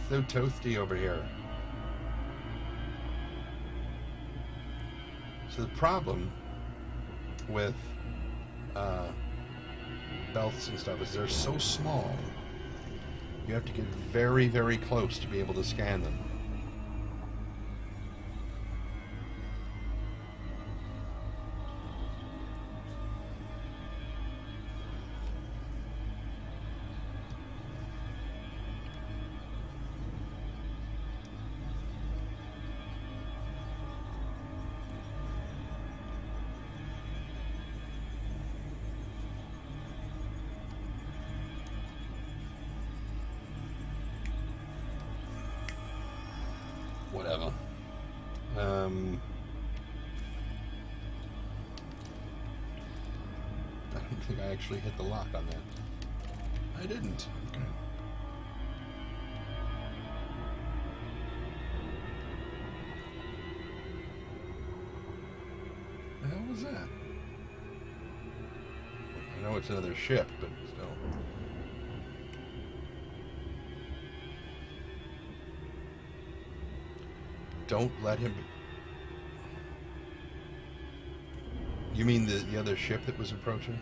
So toasty over here. So the problem with belts and stuff is they're so small. You have to get very, very close to be able to scan them. Whatever. I don't think I actually hit the lock on that. I didn't. Okay. The hell was that? I know it's another ship, but still. Don't let him. You mean the other ship that was approaching?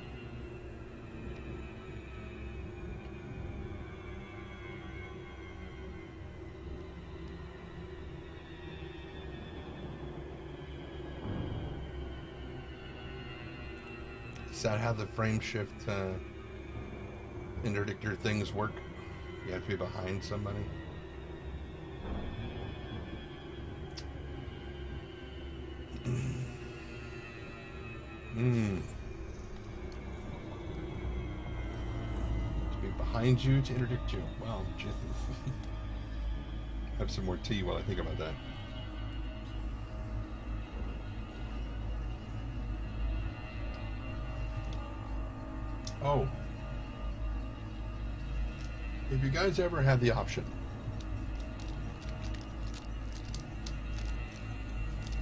Is that how the frame shift interdictor things work? You have to be behind somebody? To be behind you to interdict you. Well, Jesus. Have some more tea while I think about that. Oh. If you guys ever had the option,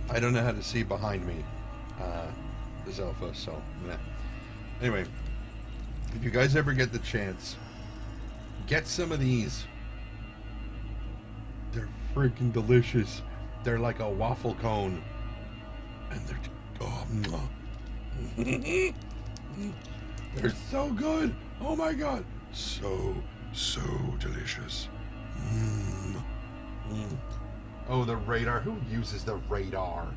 I don't know how to see behind me, this alpha, so meh. Anyway, if you guys ever get the chance, get some of these. They're freaking delicious. They're like a waffle cone, and they're they're so good. Oh my god, so delicious. Oh, the radar. Who uses the radar?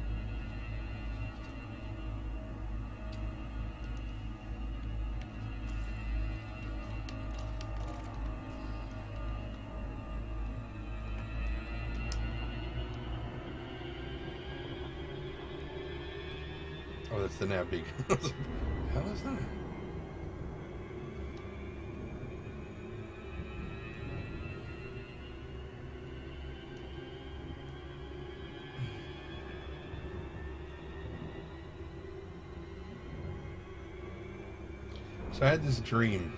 Oh, that's the nav beacon. What the hell is that? So I had this dream,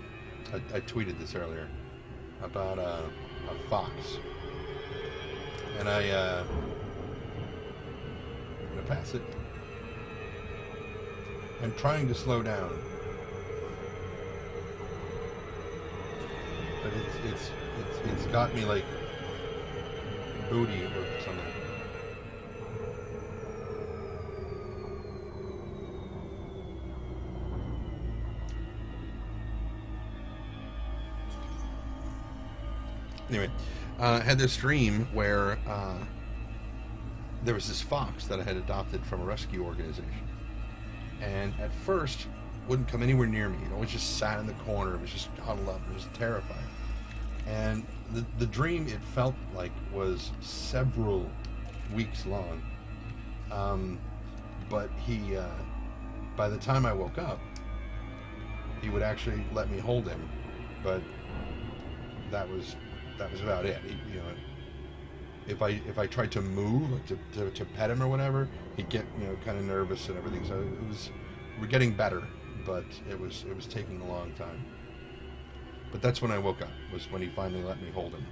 I tweeted this earlier, about a fox. And I'm gonna pass it. I'm trying to slow down. But it's got me like booty or something. Anyway, I had this dream where there was this fox that I had adopted from a rescue organization. And at first, wouldn't come anywhere near me. It always just sat in the corner. It was just huddled up. It was terrifying. And the dream, it felt like, was several weeks long. But he, by the time I woke up, he would actually let me hold him. But that was about it. He, if I tried to move, like to pet him or whatever, he'd get kind of nervous and everything. So we're getting better, but it was taking a long time. But that's when I woke up, was when he finally let me hold him.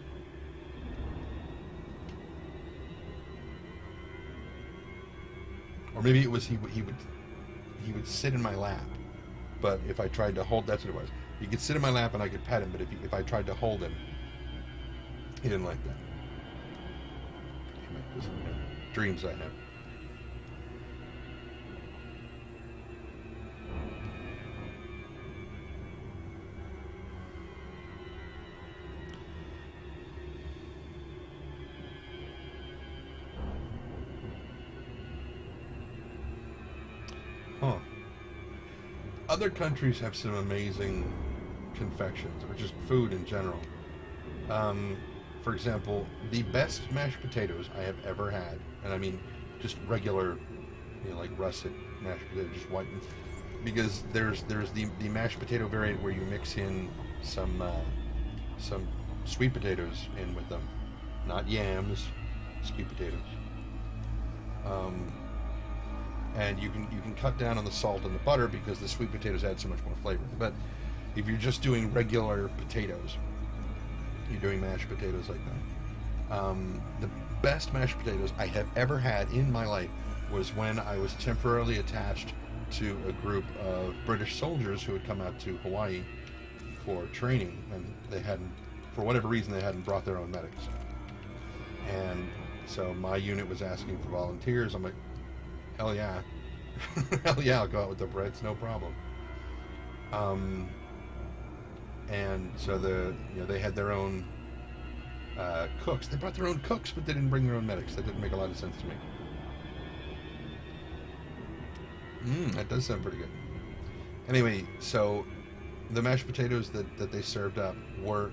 Or maybe it was he would sit in my lap, but if I tried to hold, that's what it was. He could sit in my lap and I could pet him, but if I tried to hold him, He didn't like that. Just, dreams I have. Huh. Other countries have some amazing confections, or just food in general. For example, the best mashed potatoes I have ever had, and I mean just regular, like russet mashed potato, just white, because there's the mashed potato variant where you mix in some sweet potatoes in with them, not yams, sweet potatoes. And you can cut down on the salt and the butter because the sweet potatoes add so much more flavor. But if you're just doing regular potatoes, you're doing mashed potatoes like that. The best mashed potatoes I have ever had in my life was when I was temporarily attached to a group of British soldiers who had come out to Hawaii for training, and they hadn't, for whatever reason, they hadn't brought their own medics. And so my unit was asking for volunteers. I'm like, hell yeah. Hell yeah, I'll go out with the Brits, no problem. And so they had their own cooks. They brought their own cooks, but they didn't bring their own medics. That didn't make a lot of sense to me. That does sound pretty good. Anyway, so the mashed potatoes that they served up were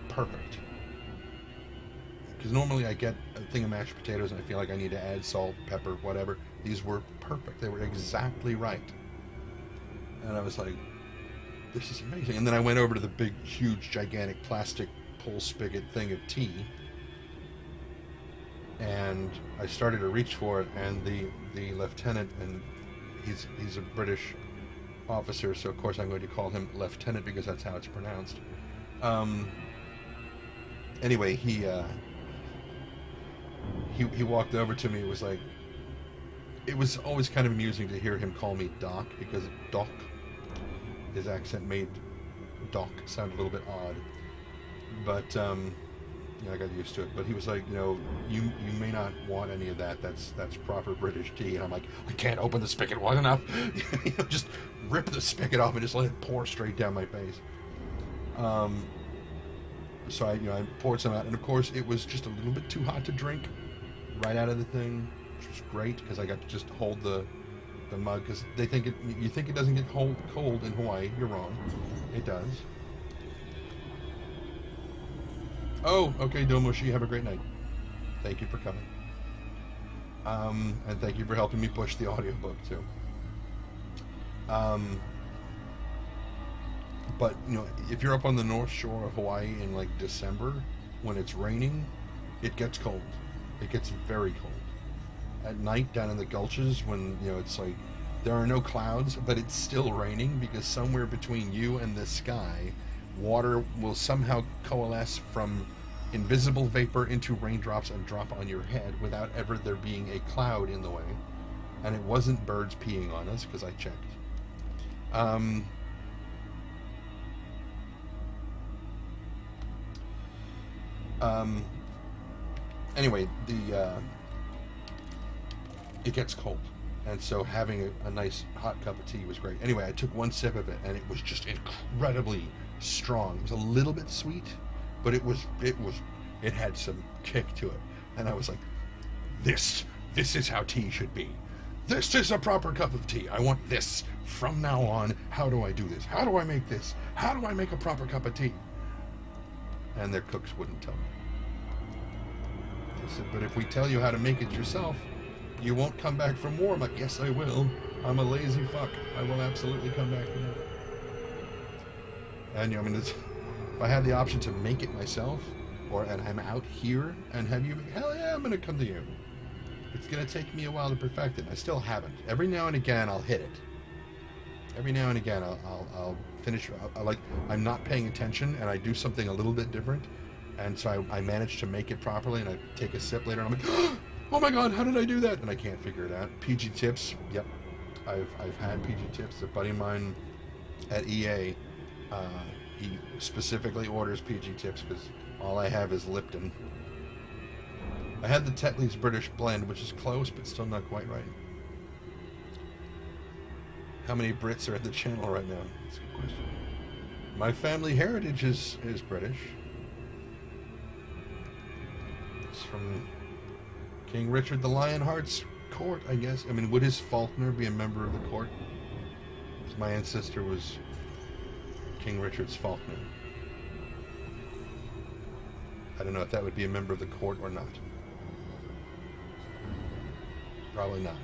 perfect. Because normally I get a thing of mashed potatoes and I feel like I need to add salt, pepper, whatever. These were perfect. They were exactly right. And I was like, this is amazing. And then I went over to the big, huge, gigantic plastic pull spigot thing of tea. And I started to reach for it, and the lieutenant, and he's a British officer, so of course I'm going to call him lieutenant because that's how it's pronounced. Anyway, he walked over to me. It was like, it was always kind of amusing to hear him call me Doc, because Doc, his accent made Doc sound a little bit odd, but I got used to it. But he was like, you may not want any of that. That's proper British tea. And I'm like, I can't open the spigot wide enough. Just rip the spigot off and just let it pour straight down my face. So I poured some out, and of course it was just a little bit too hot to drink right out of the thing, which was great because I got to just hold the mug, because you think it doesn't get cold in Hawaii. You're wrong, it does. Oh, okay, Domoshi, have a great night. Thank you for coming. And thank you for helping me push the audiobook too. But if you're up on the North Shore of Hawaii in like December, when it's raining, it gets cold. It gets very cold. At night down in the gulches, when it's like there are no clouds, but it's still raining, because somewhere between you and the sky, water will somehow coalesce from invisible vapor into raindrops and drop on your head without ever there being a cloud in the way. And it wasn't birds peeing on us, because I checked. Anyway, it gets cold, and so having a nice hot cup of tea was great. Anyway, I took one sip of it, and it was just incredibly strong. It was a little bit sweet, but it had some kick to it, and I was like, this is how tea should be. This is a proper cup of tea. I want this from now on. How do I do this? How do I make this? How do I make a proper cup of tea? And their cooks wouldn't tell me. I said, but if we tell you how to make it yourself, you won't come back for more. I'm like, yes, I will. I'm a lazy fuck. I will absolutely come back for more. And if I had the option to make it myself, and I'm out here and have you, hell yeah, I'm gonna come to you. It's gonna take me a while to perfect it. I still haven't. Every now and again, I'll hit it. Every now and again, I'll finish. I'm not paying attention, and I do something a little bit different, and so I manage to make it properly, and I take a sip later, and I'm like, oh my god, how did I do that? And I can't figure it out. PG Tips, yep, I've had PG Tips. A buddy of mine at EA, he specifically orders PG Tips because All I have is Lipton. I had the Tetley's British Blend, which is close, but still not quite right. How many Brits are at the channel right now? That's a good question. My family heritage is British. It's from King Richard the Lionheart's court, I guess. I mean, would his Faulkner be a member of the court? Because my ancestor was King Richard's Faulkner. I don't know if that would be a member of the court or not. Probably not.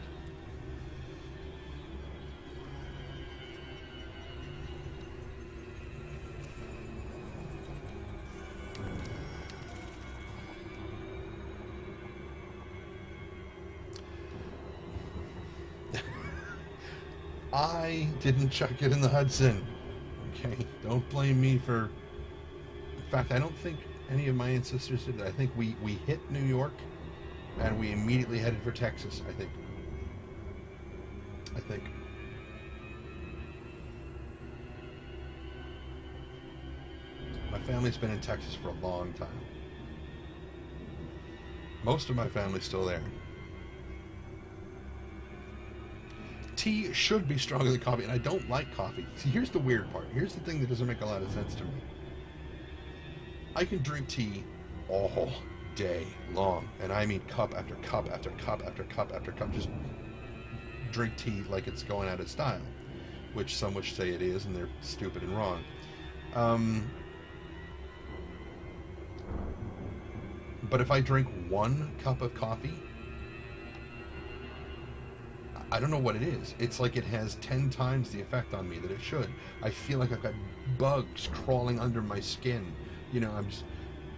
I didn't chuck it in the Hudson. Okay, don't blame me for... In fact, I don't think any of my ancestors did that. I think we hit New York and we immediately headed for Texas, I think. My family's been in Texas for a long time. Most of my family's still there. Tea should be stronger than coffee, and I don't like coffee. See, here's the weird part. Here's the thing that doesn't make a lot of sense to me. I can drink tea all day long, and I mean cup after cup after cup after cup after cup. Just drink tea like it's going out of style, which some would say it is, and they're stupid and wrong. But if I drink 1 cup of coffee, I don't know what it is. It's like it has 10 times the effect on me that it should. I feel like I've got bugs crawling under my skin. You know,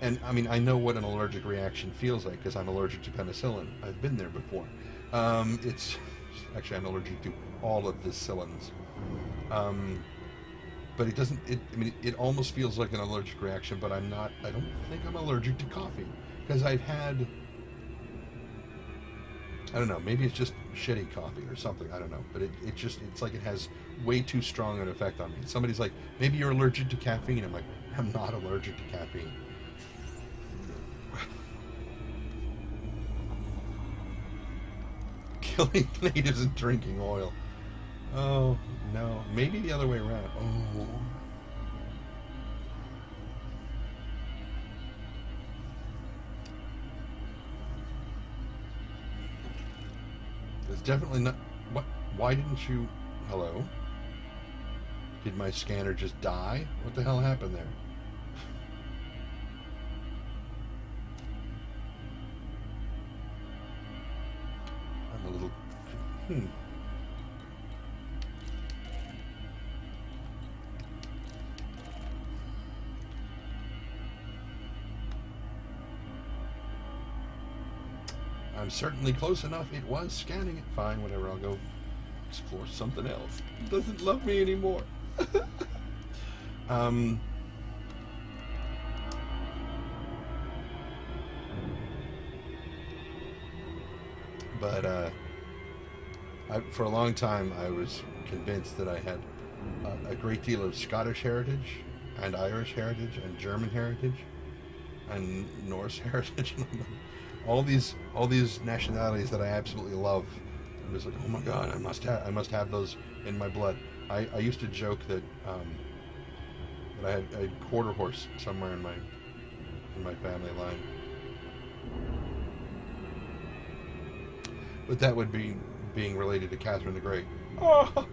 and I mean, I know what an allergic reaction feels like because I'm allergic to penicillin. I've been there before. Actually, I'm allergic to all of the cillins. But it doesn't, it almost feels like an allergic reaction, but I'm not, I don't think I'm allergic to coffee because I've had, I don't know, maybe it's just shitty coffee or something, I don't know, but it's like it has way too strong an effect on me. Somebody's like, maybe you're allergic to caffeine. I'm like, I'm not allergic to caffeine. Killing natives and drinking oil. Oh, no. Maybe the other way around. Oh. It's definitely not... What? Why didn't you... Hello? Did my scanner just die? What the hell happened there? I'm a little... I'm certainly close enough. It was scanning it. Fine, whatever. I'll go explore something else. It doesn't love me anymore. But for a long time, I was convinced that I had a great deal of Scottish heritage and Irish heritage and German heritage and Norse heritage. all these nationalities that I absolutely love. I'm just like, oh my god, I must have those in my blood. I used to joke that I had a quarter horse somewhere in my family line, but that would be being related to Catherine the Great. Oh.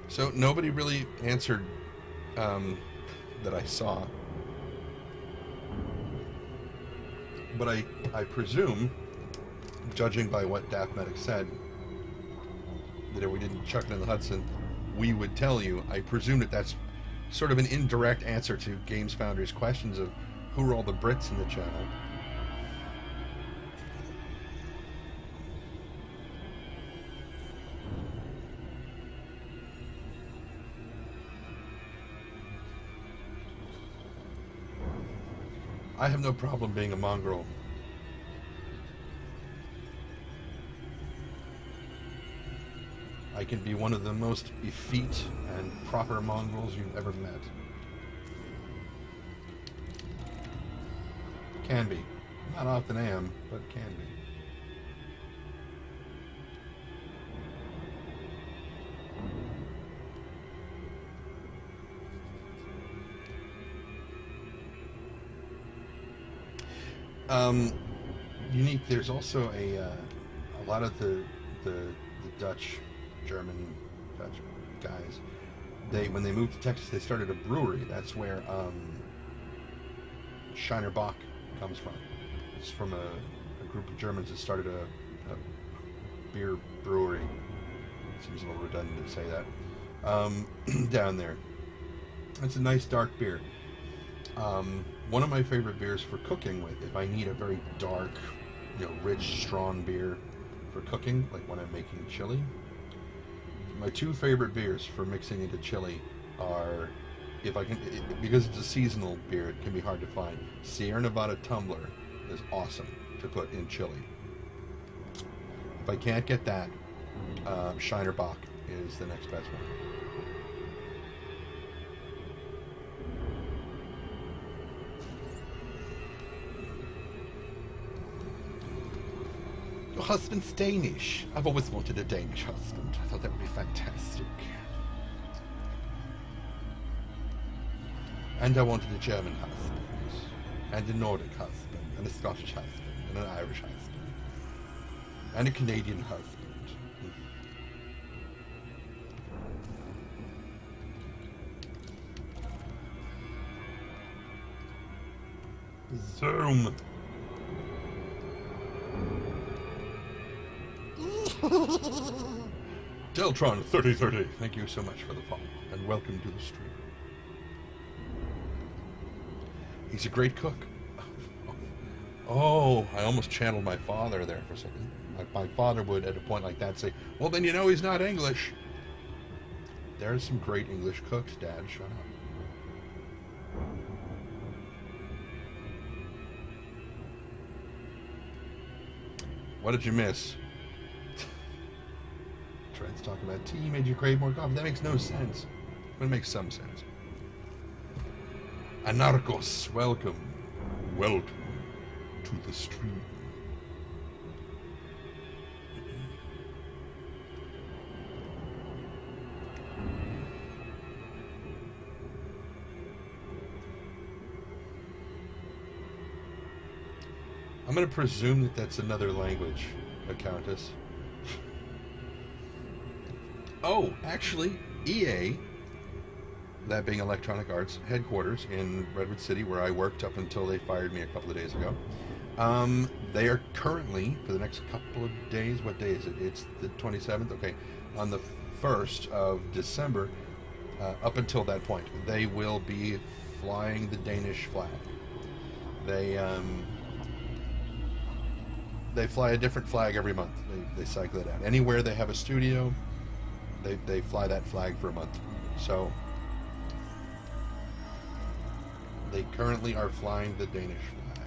So nobody really answered that I saw. But I presume, judging by what Daft Medic said, that if we didn't chuck it in the Hudson, we would tell you. I presume that that's sort of an indirect answer to Games Founder's questions of who are all the Brits in the channel. I have no problem being a mongrel. I can be one of the most effete and proper mongrels you've ever met. Can be. Not often am, but can be. Unique. There's also a lot of the Dutch, German, Dutch guys. When they moved to Texas, they started a brewery. That's where Shiner Bock comes from. It's from a group of Germans that started a beer brewery. Seems a little redundant to say that. Down there. It's a nice dark beer. One of my favorite beers for cooking with, if I need a very dark, rich, strong beer for cooking, like when I'm making chili. My two favorite beers for mixing into chili are, if I can, because it's a seasonal beer, it can be hard to find. Sierra Nevada Tumbler is awesome to put in chili. If I can't get that, Shiner Bock is the next best one. Your husband's Danish. I've always wanted a Danish husband. I thought that would be fantastic. And I wanted a German husband, and a Nordic husband, and a Scottish husband, and an Irish husband, and a Canadian husband. Zoom. Deltron 3030, thank you so much for the follow, and welcome to the stream. He's a great cook. Oh, I almost channeled my father there for a second. My father would, at a point like that, say, well, then you know he's not English. There's some great English cooks, Dad. Shut up. What did you miss? Trent's talking about tea made you crave more coffee. That makes no sense. But it makes some sense. Anarchos, welcome. Welcome to the stream. I'm going to presume that that's another language, a countess. Oh, actually, EA, that being Electronic Arts headquarters in Redwood City, where I worked up until they fired me a couple of days ago, they are currently, for the next couple of days, what day is it? It's the 27th? Okay. On the 1st of December, up until that point, they will be flying the Danish flag. They fly a different flag every month. They cycle it out. Anywhere they have a studio, they fly that flag for a month. So they currently are flying the Danish flag.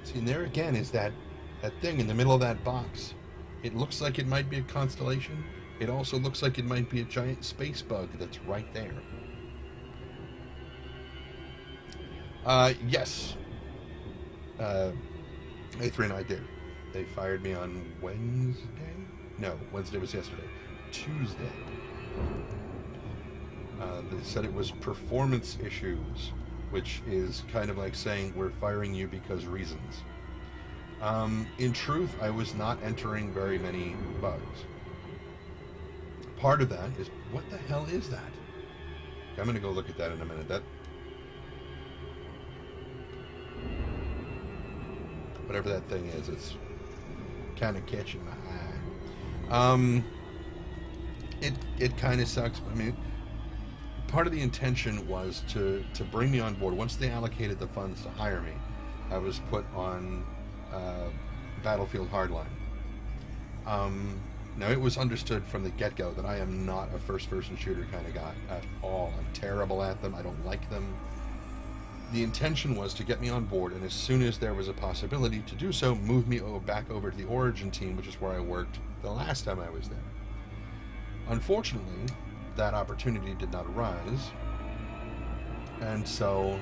See, and there again is that thing in the middle of that box. It looks like it might be a constellation. It also looks like it might be a giant space bug that's right there. Yes. A3 and I did. They fired me on Wednesday? No, Wednesday was yesterday. Tuesday. They said it was performance issues, which is kind of like saying we're firing you because reasons. In truth, I was not entering very many bugs. Part of that is, what the hell is that? I'm going to go look at that in a minute. That, whatever that thing is, it's kind of catching my eye. It kind of sucks. I mean, part of the intention was to bring me on board. Once they allocated the funds to hire me, I was put on Battlefield Hardline. Now, it was understood from the get-go that I am not a first-person shooter kind of guy at all. I'm terrible at them. I don't like them. The intention was to get me on board, and as soon as there was a possibility to do so, move me back over to the Origin team, which is where I worked the last time I was there. Unfortunately, that opportunity did not arise, and so...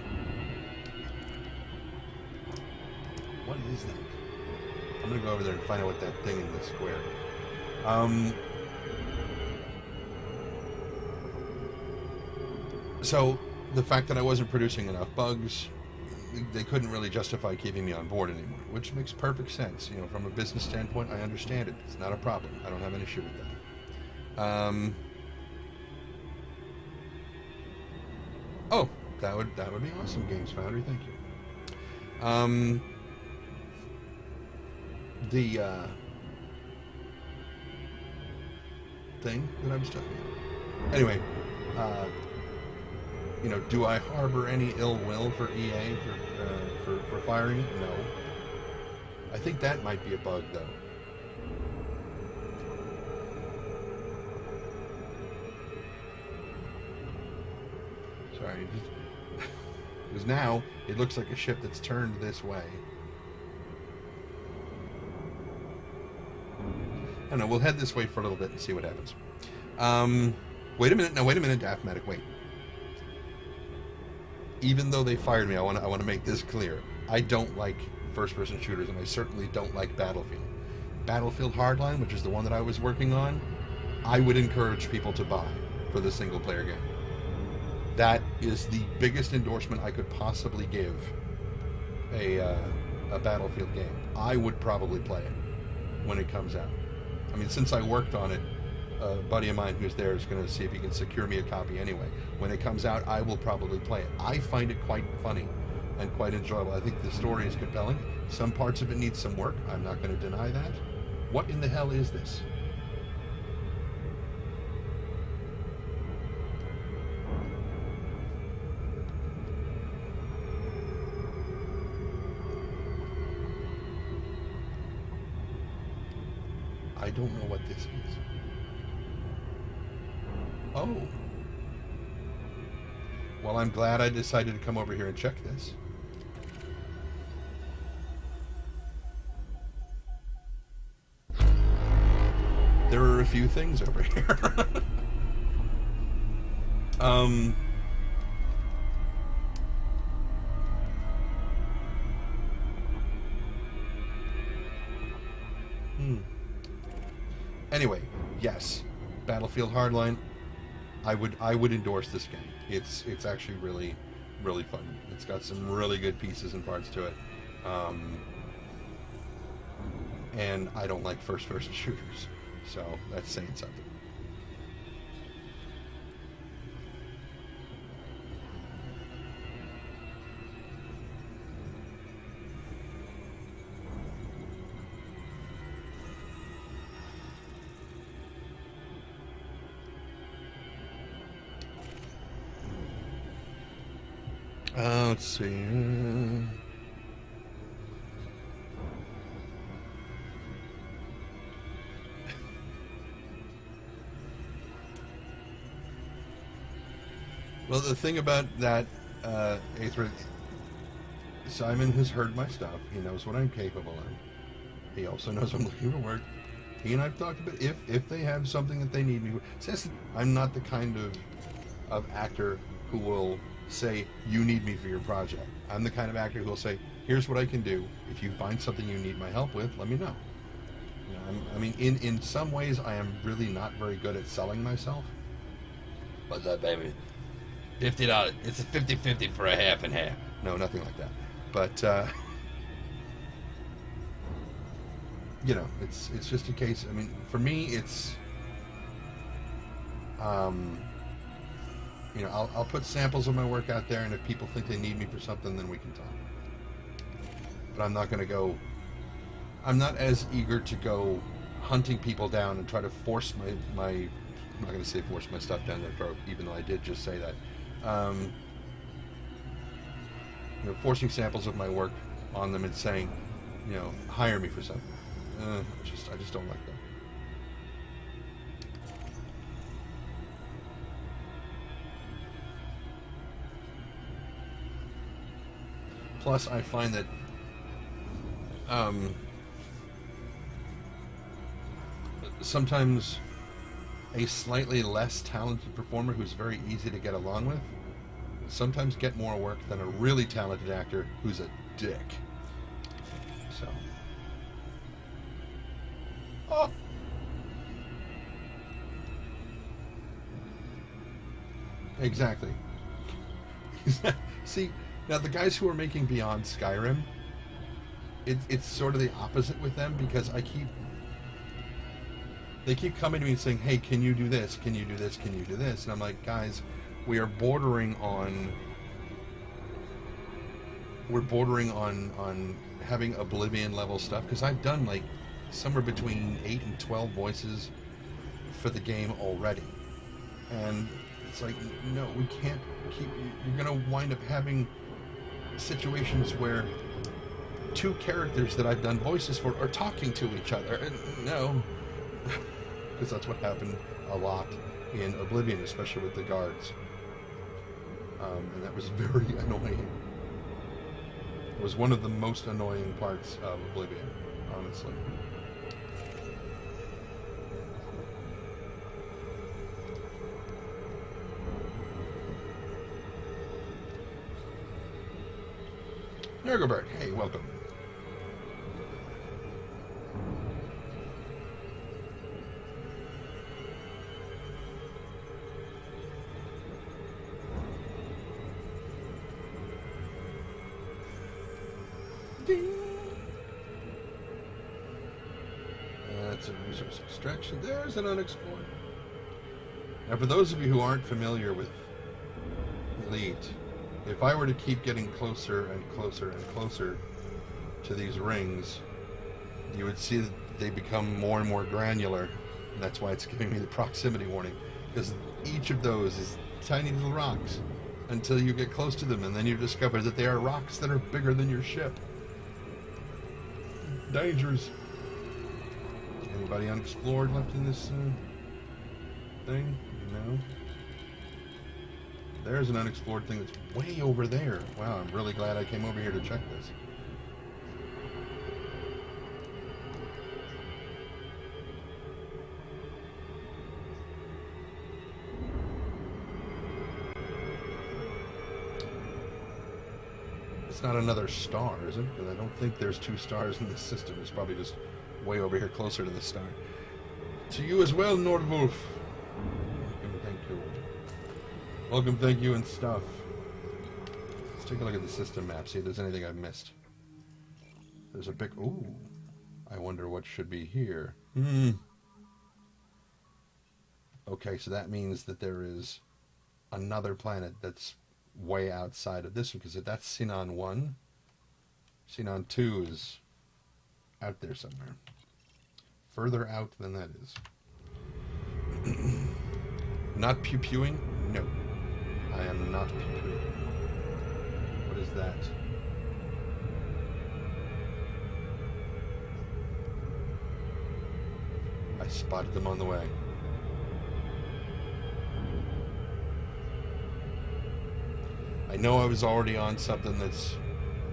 What is that? I'm going to go over there and find out what that thing in the square... So, the fact that I wasn't producing enough bugs, they couldn't really justify keeping me on board anymore, which makes perfect sense. You know, from a business standpoint, I understand it. It's not a problem. I don't have an issue with that. Oh, that would be awesome, Games Foundry. Thank you. The thing that I was talking about. Anyway, you know, do I harbor any ill will for EA for firing it? No. I think that might be a bug, though. Sorry, because now it looks like a ship that's turned this way. I don't know, we'll head this way for a little bit and see what happens. Wait a minute, Daphmatic, wait. Even though they fired me, I want to make this clear. I don't like first-person shooters, and I certainly don't like Battlefield. Battlefield Hardline, which is the one that I was working on, I would encourage people to buy for the single-player game. That is the biggest endorsement I could possibly give a Battlefield game. I would probably play it when it comes out. I mean, since I worked on it, a buddy of mine who's there is going to see if he can secure me a copy anyway. When it comes out, I will probably play it. I find it quite funny and quite enjoyable. I think the story is compelling. Some parts of it need some work. I'm not going to deny that. What in the hell is this? I don't know what this is. Oh. Well, I'm glad I decided to come over here and check this. There are a few things over here. Anyway, yes, Battlefield Hardline. I would endorse this game. It's actually really, really fun. It's got some really good pieces and parts to it. And I don't like first-person shooters, so that's saying something. Let's see. Well, the thing about that, Aether, Simon has heard my stuff. He knows what I'm capable of. He also knows I'm looking for work. He and I've talked about if they have something that they need me for. Since I'm not the kind of actor who will say, you need me for your project. I'm the kind of actor who will say, here's what I can do. If you find something you need my help with, let me know. You know, I mean, in some ways, I am really not very good at selling myself. What's that, baby? $50. It's a 50-50 for a half and half. No, nothing like that. But, you know, it's just a case. I mean, for me, it's, you know, I'll put samples of my work out there, and if people think they need me for something, then we can talk. But I'm not going to go... I'm not as eager to go hunting people down and try to force my I'm not going to say force my stuff down their throat, even though I did just say that. You know, forcing samples of my work on them and saying, you know, hire me for something. I just don't like that. Plus, I find that sometimes a slightly less talented performer who's very easy to get along with sometimes get more work than a really talented actor who's a dick. So. Oh! Exactly. See, now the guys who are making Beyond Skyrim, it's sort of the opposite with them because they keep coming to me and saying, hey, can you do this? Can you do this? Can you do this? And I'm like, guys, we're bordering on having Oblivion level stuff because I've done like somewhere between 8 and 12 voices for the game already. And it's like, no, we can't keep... You're going to wind up having situations where two characters that I've done voices for are talking to each other. And no. Because that's what happened a lot in Oblivion, especially with the guards. And that was very annoying. It was one of the most annoying parts of Oblivion, honestly. Nergobert, hey, welcome. Ding. That's a resource extraction. There's an unexplored. Now, for those of you who aren't familiar with Elite, if I were to keep getting closer and closer and closer to these rings, you would see that they become more and more granular. And that's why it's giving me the proximity warning. Because each of those is tiny little rocks until you get close to them, and then you discover that they are rocks that are bigger than your ship. Dangers. Anybody unexplored left in this thing? No. There's an unexplored thing that's way over there. Wow, I'm really glad I came over here to check this. It's not another star, is it? Because I don't think there's two stars in this system. It's probably just way over here closer to the star. To you as well, Nordwolf. Welcome, thank you. Welcome, thank you, and stuff. Let's take a look at the system map, see if there's anything I've missed. There's a big... Ooh. I wonder what should be here. Okay, so that means that there is another planet that's way outside of this one, because if that's Sinon 1, Sinon 2 is out there somewhere. Further out than that is. Not pew-pewing? No. I am not pew-pewing. What is that? I spotted them on the way. I know I was already on something that's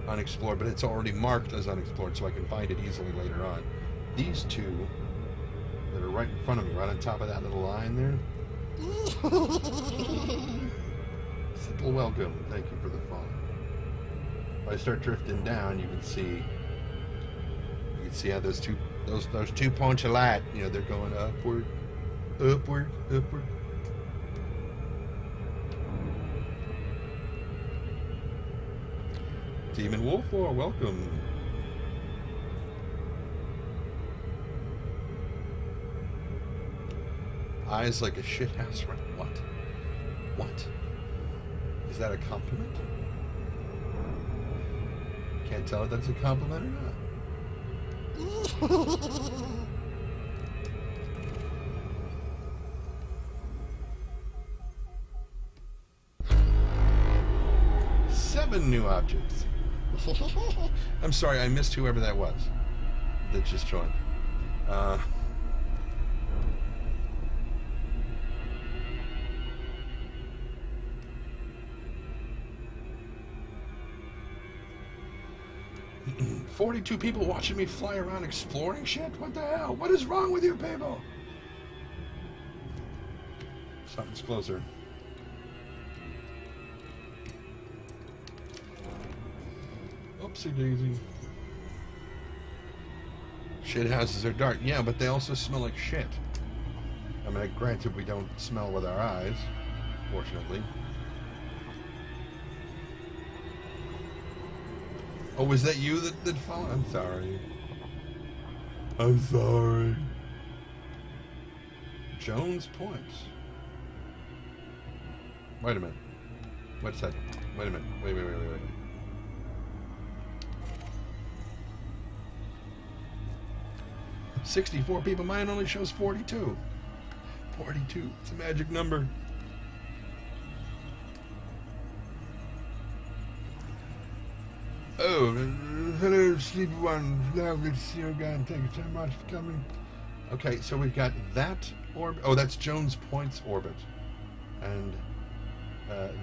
unexplored, but it's already marked as unexplored, so I can find it easily later on. These two that are right in front of me, right on top of that little line there. Simple welcome. Thank you for the follow. If I start drifting down, you can see how those two points of light, you know, they're going upward, upward, upward. Demon Wolf War, welcome. Eyes like a shithouse, right? What? What? Is that a compliment? Can't tell if that's a compliment or not. 7 new objects. I'm sorry, I missed whoever that was that just joined. 42 people watching me fly around exploring shit? What the hell? What is wrong with you people? Something's closer. Oopsie daisy. Shit houses are dark. Yeah, but they also smell like shit. I mean, granted, we don't smell with our eyes, fortunately. Oh, was that you that fell? I'm sorry. I'm sorry. Jones Points. Wait a minute. Wait a second. Wait a minute. Wait. 64 people. Mine only shows 42. 42. It's a magic number. Oh, hello, Sleepy One. Lovely to see you again. Thank you so much for coming. Okay, so we've got that orbit. Oh, that's Jones Point's orbit. And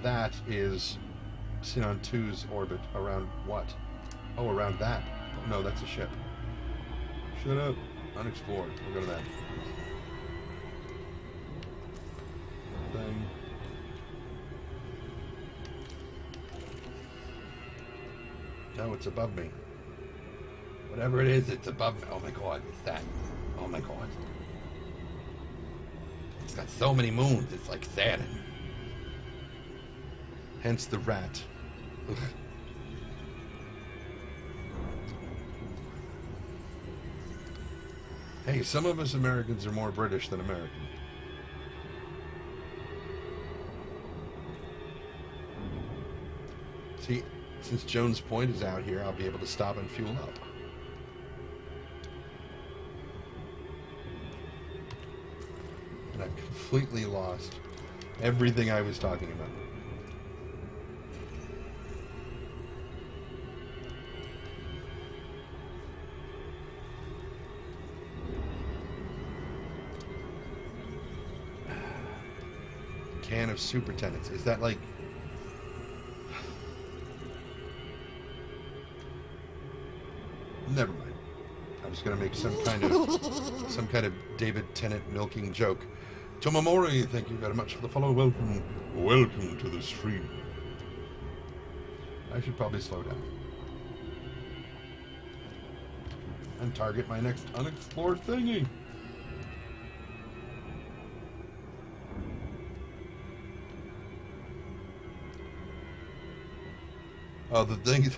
that is Sinon 2's orbit. Around what? Oh, around that. Oh, no, that's a ship. Shut up. Unexplored. We'll go to that. Thing. No, it's above me. Whatever it is, it's above me. Oh my god, it's that. Oh my god. It's got so many moons, it's like Saturn. Hence the rat. Ugh. Hey, some of us Americans are more British than American. See, since Jones Point is out here, I'll be able to stop and fuel up. And I've completely lost everything I was talking about. Can of super tenants. Is that like... Never mind. I was going to make some kind of David Tennant milking joke. Tomamori, thank you very much for the follow. Welcome to the stream. I should probably slow down and target my next unexplored thingy. Oh, the thing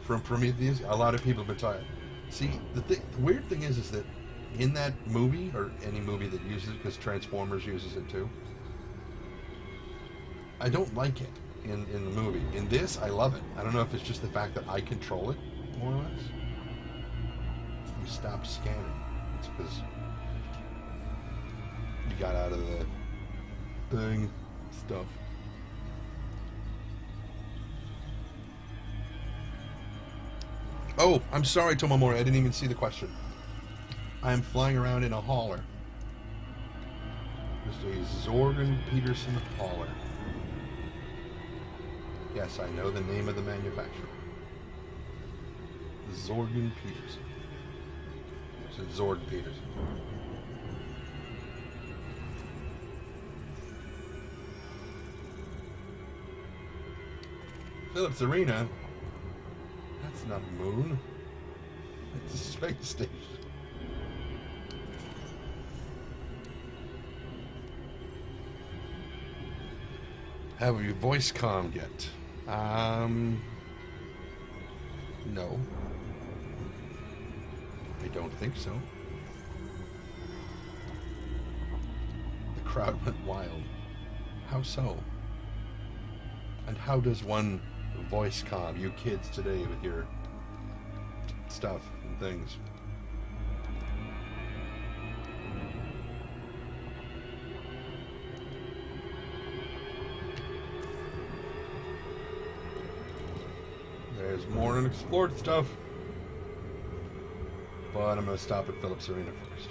from Prometheus, a lot of people have been talking. See, the weird thing is that in that movie, or any movie that uses it, because Transformers uses it too, I don't like it in the movie. In this, I love it. I don't know if it's just the fact that I control it, more or less. You stop scanning. It's because you got out of the thing stuff. Oh, I'm sorry, Tomamori. I didn't even see the question. I am flying around in a hauler. Just a Zorgan Peterson hauler. Yes, I know the name of the manufacturer. Zorgan Peterson. It's Zorg Peterson. Phillips Arena? That's not a moon. It's a space station. Have you voice comm yet? No. I don't think so. The crowd went wild. How so? And how does one voice comm you kids today with your stuff and things? There's more unexplored stuff. But I'm going to stop at Phillips Arena first.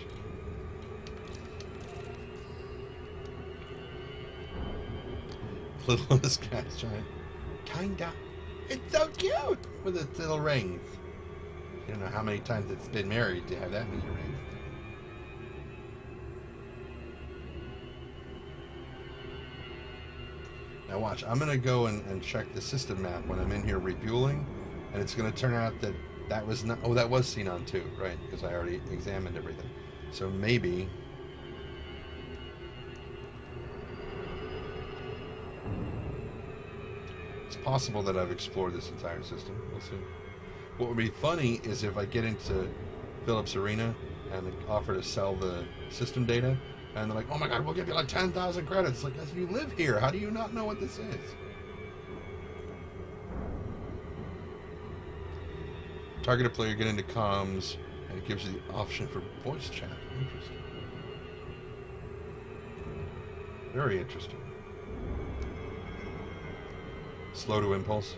Littlest gas giant. Kinda. It's so cute with its little rings. You don't know how many times it's been married to have that meter raised. Now watch, I'm going to go and check the system map when I'm in here refueling, and it's going to turn out that that was not, oh, that was Xenon 2, right? Because I already examined everything. So maybe... it's possible that I've explored this entire system. We'll see. What would be funny is if I get into Phillips Arena and offer to sell the system data, and they're like, oh my god, we'll give you like 10,000 credits. Like, you live here. How do you not know what this is? Target a player, get into comms, and it gives you the option for voice chat. Interesting. Very interesting. Slow to impulse.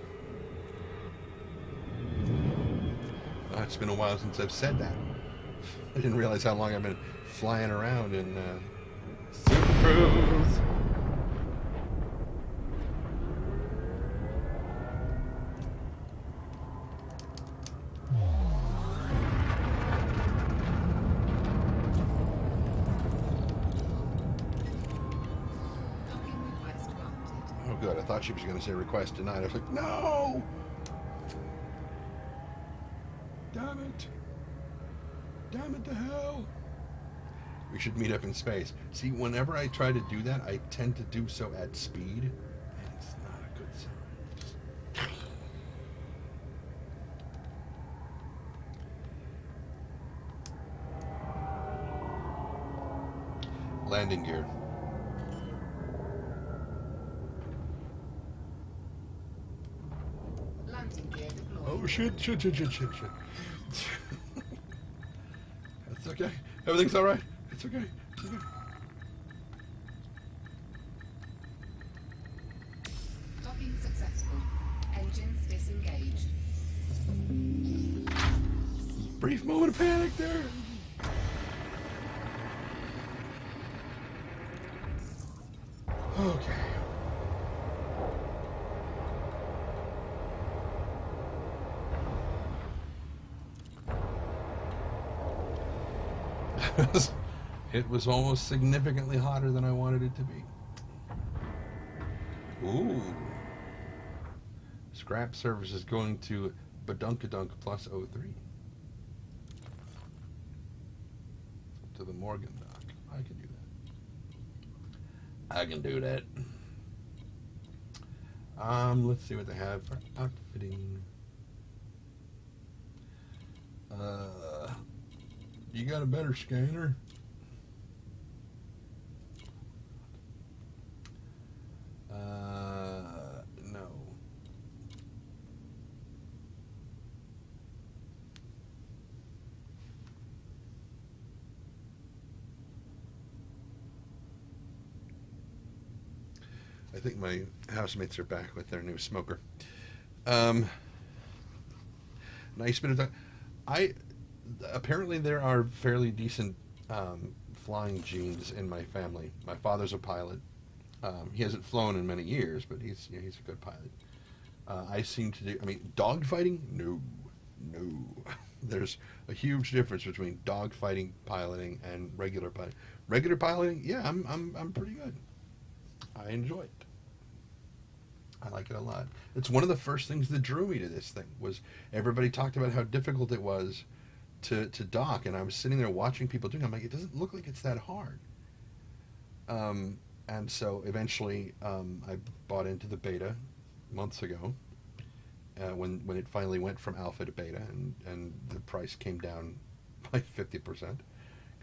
It's been a while since I've said that. I didn't realize how long I've been flying around in Super Cruise. Oh, good. I thought she was going to say request denied. I was like, no! Damn it. Damn it to hell. We should meet up in space. See, whenever I try to do that, I tend to do so at speed, and it's not a good sign. Landing gear. Landing gear deployed. Oh, shit. That's okay. Everything's all right. It's okay. It's okay. Docking successful. Engines disengaged. Brief moment of panic there. Okay. It was almost significantly hotter than I wanted it to be. Ooh. Scrap service is going to Badunkadunk plus 03. To the Morgan dock. I can do that. I can do that. Let's see what they have for outfitting. You got a better scanner? No. I think my housemates are back with their new smoker. Nice bit of time. Apparently there are fairly decent flying genes in my family. My father's a pilot. He hasn't flown in many years, but he's a good pilot. I seem to do. I mean, dogfighting? No. There's a huge difference between dogfighting piloting and regular piloting. Regular piloting, yeah, I'm pretty good. I enjoy it. I like it a lot. It's one of the first things that drew me to this thing. Was everybody talked about how difficult it was to dock, and I was sitting there watching people doing it. I'm like, it doesn't look like it's that hard. And so eventually I bought into the beta months ago when it finally went from alpha to beta, and the price came down by 50%,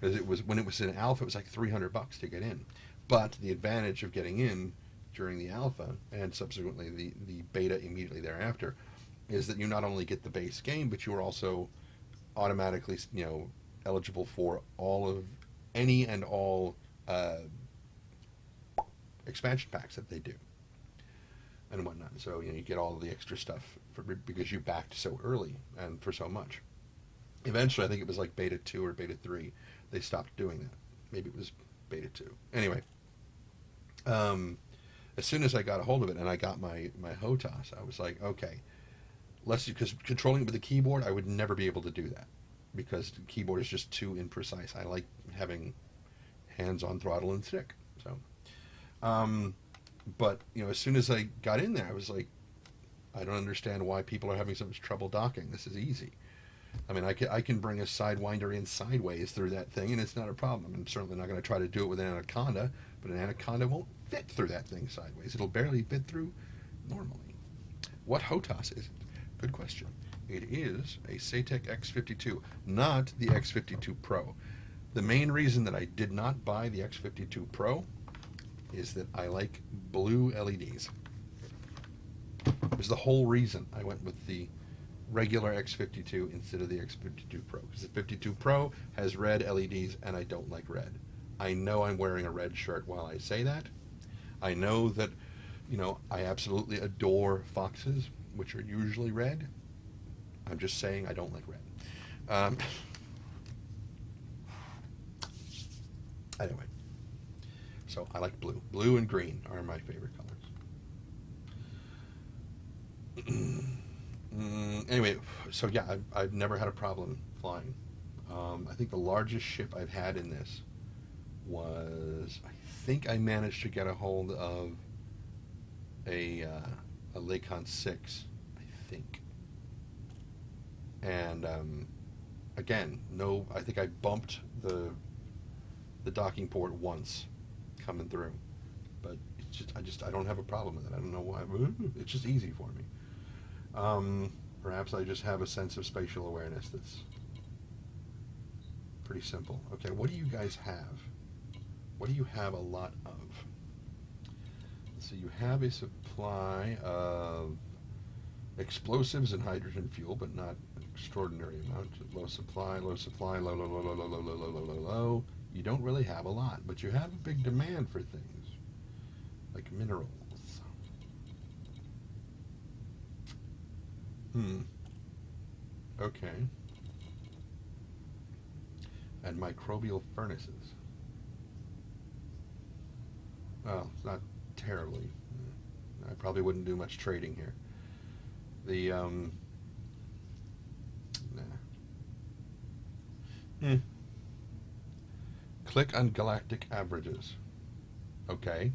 because when it was in alpha, it was like $300 to get in. But the advantage of getting in during the alpha and subsequently the beta immediately thereafter is that you not only get the base game, but you are also automatically eligible for any and all expansion packs that they do and whatnot. So you get all the extra stuff because you backed so early and for so much. Eventually, I think it was like beta 2 or beta 3, they stopped doing that. Maybe it was beta 2. Anyway, as soon as I got a hold of it and I got my HOTAS, I was like, okay, because controlling it with the keyboard, I would never be able to do that because the keyboard is just too imprecise. I like having hands on throttle and stick. So, but as soon as I got in there, I was like, I don't understand why people are having so much trouble docking. This is easy. I mean, I can bring a Sidewinder in sideways through that thing, and it's not a problem. I'm certainly not going to try to do it with an Anaconda, but an Anaconda won't fit through that thing sideways. It'll barely fit through normally. What HOTAS is it? Good question. It is a Satek X52, not the X52 Pro. The main reason that I did not buy the X52 Pro is that I like blue LEDs. It was the whole reason I went with the regular X52 instead of the X52 Pro, because the 52 Pro has red LEDs and I don't like red. I know I'm wearing a red shirt while I say that. I know that, I absolutely adore Foxes, which are usually red. I'm just saying I don't like red. Anyway, so I like blue. Blue and green are my favorite colors. Anyway, so yeah, I've never had a problem flying. I think the largest ship I've had in this was, I think I managed to get a hold of a Lakon 6, I think. And again, I think I bumped the docking port once coming through, but I don't have a problem with it. I don't know why. It's just easy for me. Perhaps I just have a sense of spatial awareness that's pretty simple. Okay, what do you guys have? What do you have a lot of? So you have a supply of explosives and hydrogen fuel, but not an extraordinary amount. Low supply, low, low, low, low, low, low, low, low, low, low, low. You don't really have a lot, but you have a big demand for things, like minerals. Okay. And microbial furnaces. Well, it's not terribly. I probably wouldn't do much trading here. Nah. Click on galactic averages. Okay.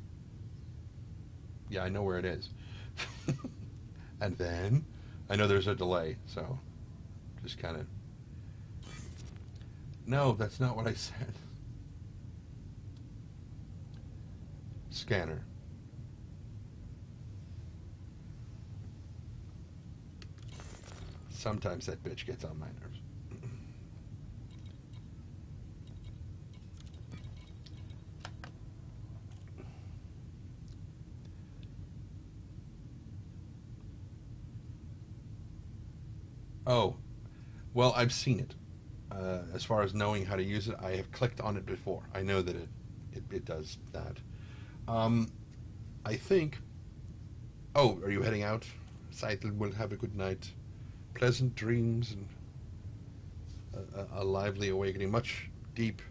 Yeah, I know where it is. And then I know there's a delay, so just kind of. No, that's not what I said. Scanner. Sometimes that bitch gets on my nerves. Oh, well, I've seen it. As far as knowing how to use it, I have clicked on it before. I know that it does that. I think. Oh, are you heading out? Scythe will have a good night. Pleasant dreams and a lively awakening. Much deep,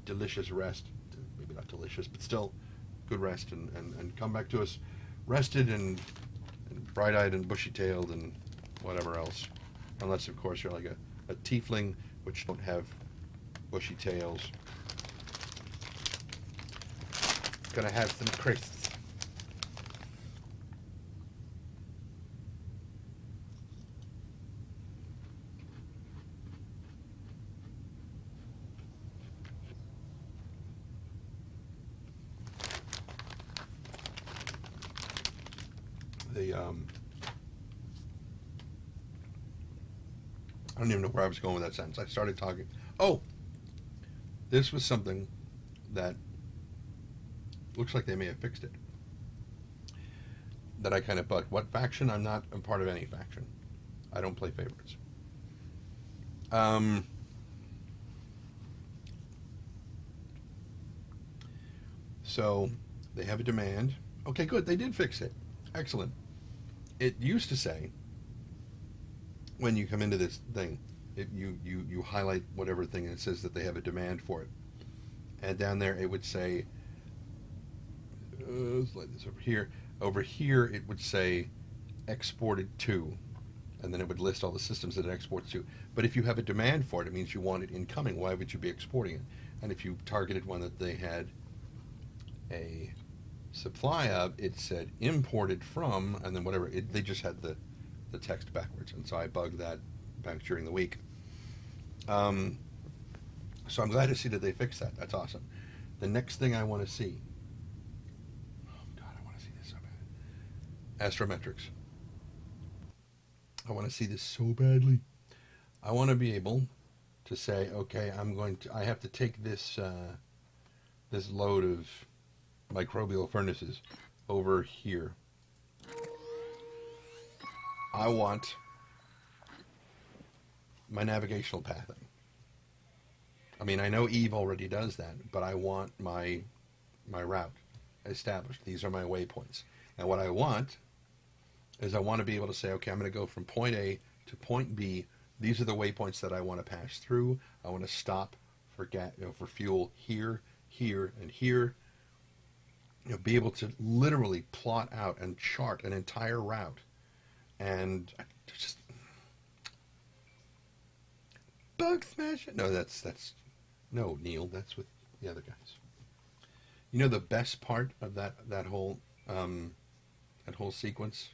delicious rest. Maybe not delicious, but still good rest. And come back to us rested and bright-eyed and bushy-tailed and whatever else. Unless, of course, you're like a tiefling, which don't have bushy tails. Gonna have some crisps. I don't even know where I was going with that sentence. I started talking. Oh, this was something that looks like they may have fixed it. That I kind of bugged. What faction? I'm not a part of any faction. I don't play favorites. So they have a demand. Okay, good. They did fix it. Excellent. It used to say, when you come into this thing, you highlight whatever thing and it says that they have a demand for it. And down there it would say, slide this over here. Over here it would say exported to. and then it would list all the systems that it exports to. But if you have a demand for it, it means you want it incoming. Why would you be exporting it? And if you targeted one that they had a supply of, it said imported from, and then whatever. They just had the text backwards, and so I bugged that back during the week. So I'm glad to see that they fixed that. That's awesome. The next thing I want to see, oh God, I want to see this so bad. Astrometrics. I want to see this so badly. I want to be able to say, okay, I have to take this this load of microbial furnaces over here. I want my navigational pathing. I mean, I know Eve already does that, but I want my route established. These are my waypoints. And what I want is I want to be able to say, okay, I'm going to go from point A to point B. These are the waypoints that I want to pass through. I want to stop for for fuel here, here, and here. Be able to literally plot out and chart an entire route. And just bug smash it. No, that's no, Neil. That's with the other guys. You know the best part of that whole sequence?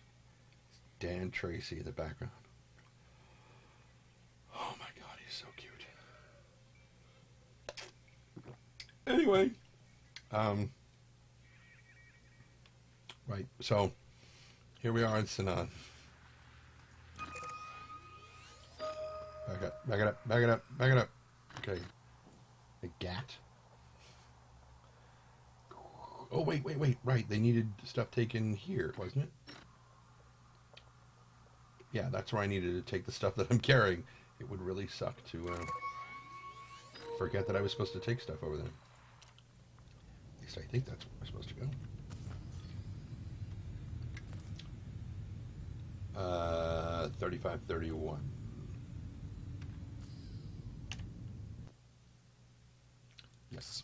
Dan Tracy in the background. Oh my God, he's so cute. Anyway, right. So here we are in Sinan. Back it up. Okay. A GAT. Oh, wait. Right, they needed stuff taken here, wasn't it? Yeah, that's where I needed to take the stuff that I'm carrying. It would really suck to forget that I was supposed to take stuff over there. At least I think that's where I'm supposed to go. 3531. Yes.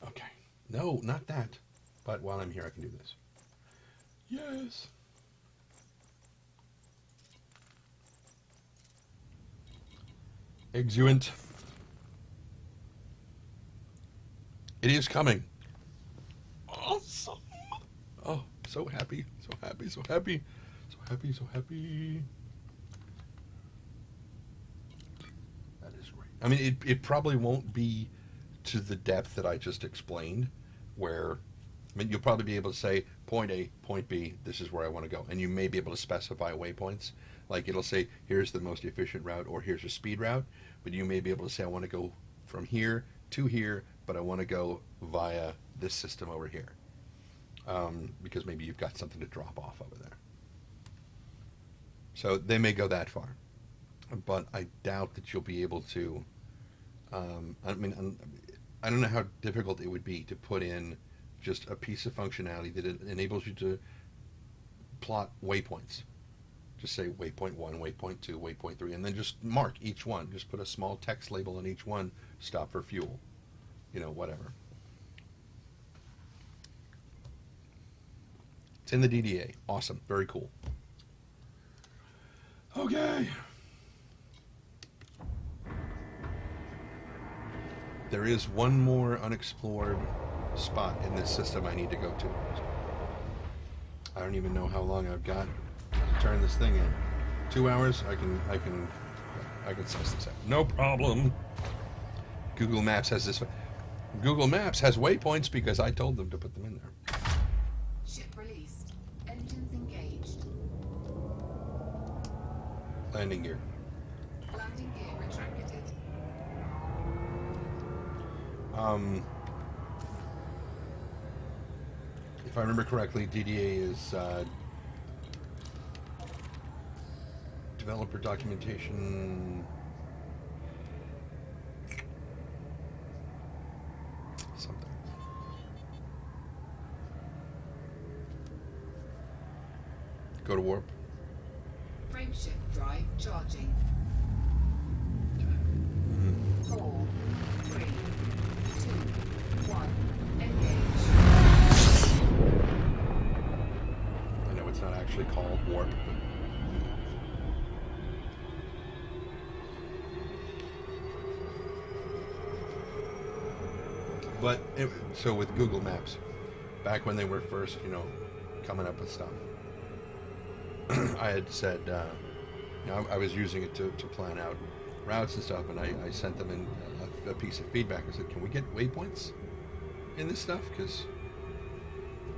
Okay. No, not that. But while I'm here, I can do this. Yes. Exuent. It is coming. Awesome. Oh, so happy. That is great. I mean, it probably won't be to the depth that I just explained, where, I mean, you'll probably be able to say, point A, point B, this is where I want to go. And you may be able to specify waypoints. Like, it'll say, here's the most efficient route, or here's a speed route. But you may be able to say, I want to go from here to here, but I want to go via this system over here. Because maybe you've got something to drop off over there. So they may go that far. But I doubt that you'll be able to, I mean, I don't know how difficult it would be to put in just a piece of functionality that enables you to plot waypoints. Just say waypoint 1, waypoint 2, waypoint 3, and then just mark each one. Just put a small text label on each one, stop for fuel, whatever. It's in the DDA. Awesome. Very cool. Okay. There is one more unexplored spot in this system I need to go to. I don't even know how long I've got to turn this thing in. 2 hours? I can suss this out. No problem. Google Maps has this. Google Maps has waypoints because I told them to put them in there. Ship released. Engines engaged. Landing gear. Landing gear retracted. If I remember correctly, DDA is developer documentation something. Go to warp. Frameshift drive charging. 4, 3, 2, 1. Engage. I know it's not actually called warp. But so with Google Maps, back when they were first, coming up with stuff, I had said, I was using it to plan out routes and stuff, and I sent them in a piece of feedback. I said, can we get waypoints in this stuff? Because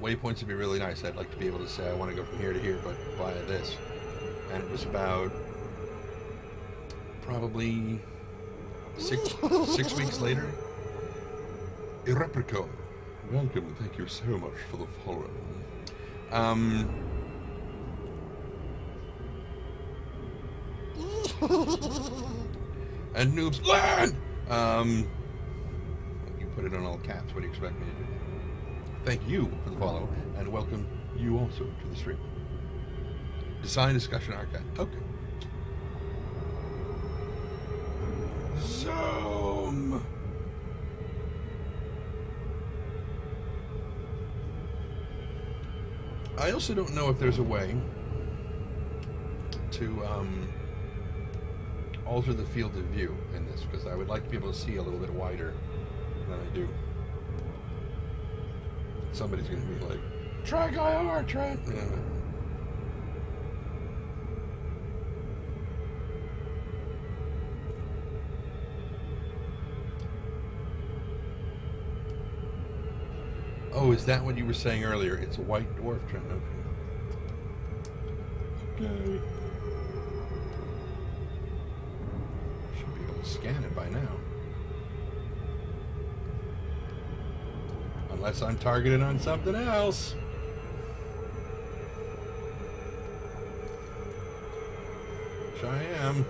waypoints would be really nice. I'd like to be able to say I want to go from here to here, but via this. And it was about probably six weeks later. Replico, welcome. Thank you so much for the follow. And noobs land. You put it on all caps. What do you expect me to do? Thank you for the follow, and welcome you also to the stream. Design discussion archive. Okay. Zoom. I also don't know if there's a way to alter the field of view in this, because I would like to be able to see a little bit wider than I do. Somebody's going to be like, track IR, track. Yeah. Oh, is that what you were saying earlier? It's a white dwarf trend. Okay. Should be able to scan it by now. Unless I'm targeted on something else. Which I am.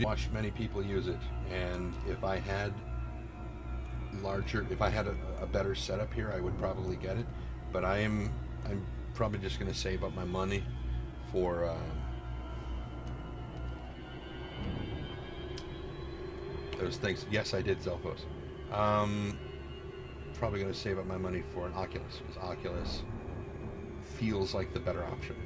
Watched many people use it, and if I had a better setup here, I would probably get it. But I'm probably just going to save up my money for those things. Yes, I did Zelfos. Probably going to save up my money for an Oculus, because Oculus feels like the better option.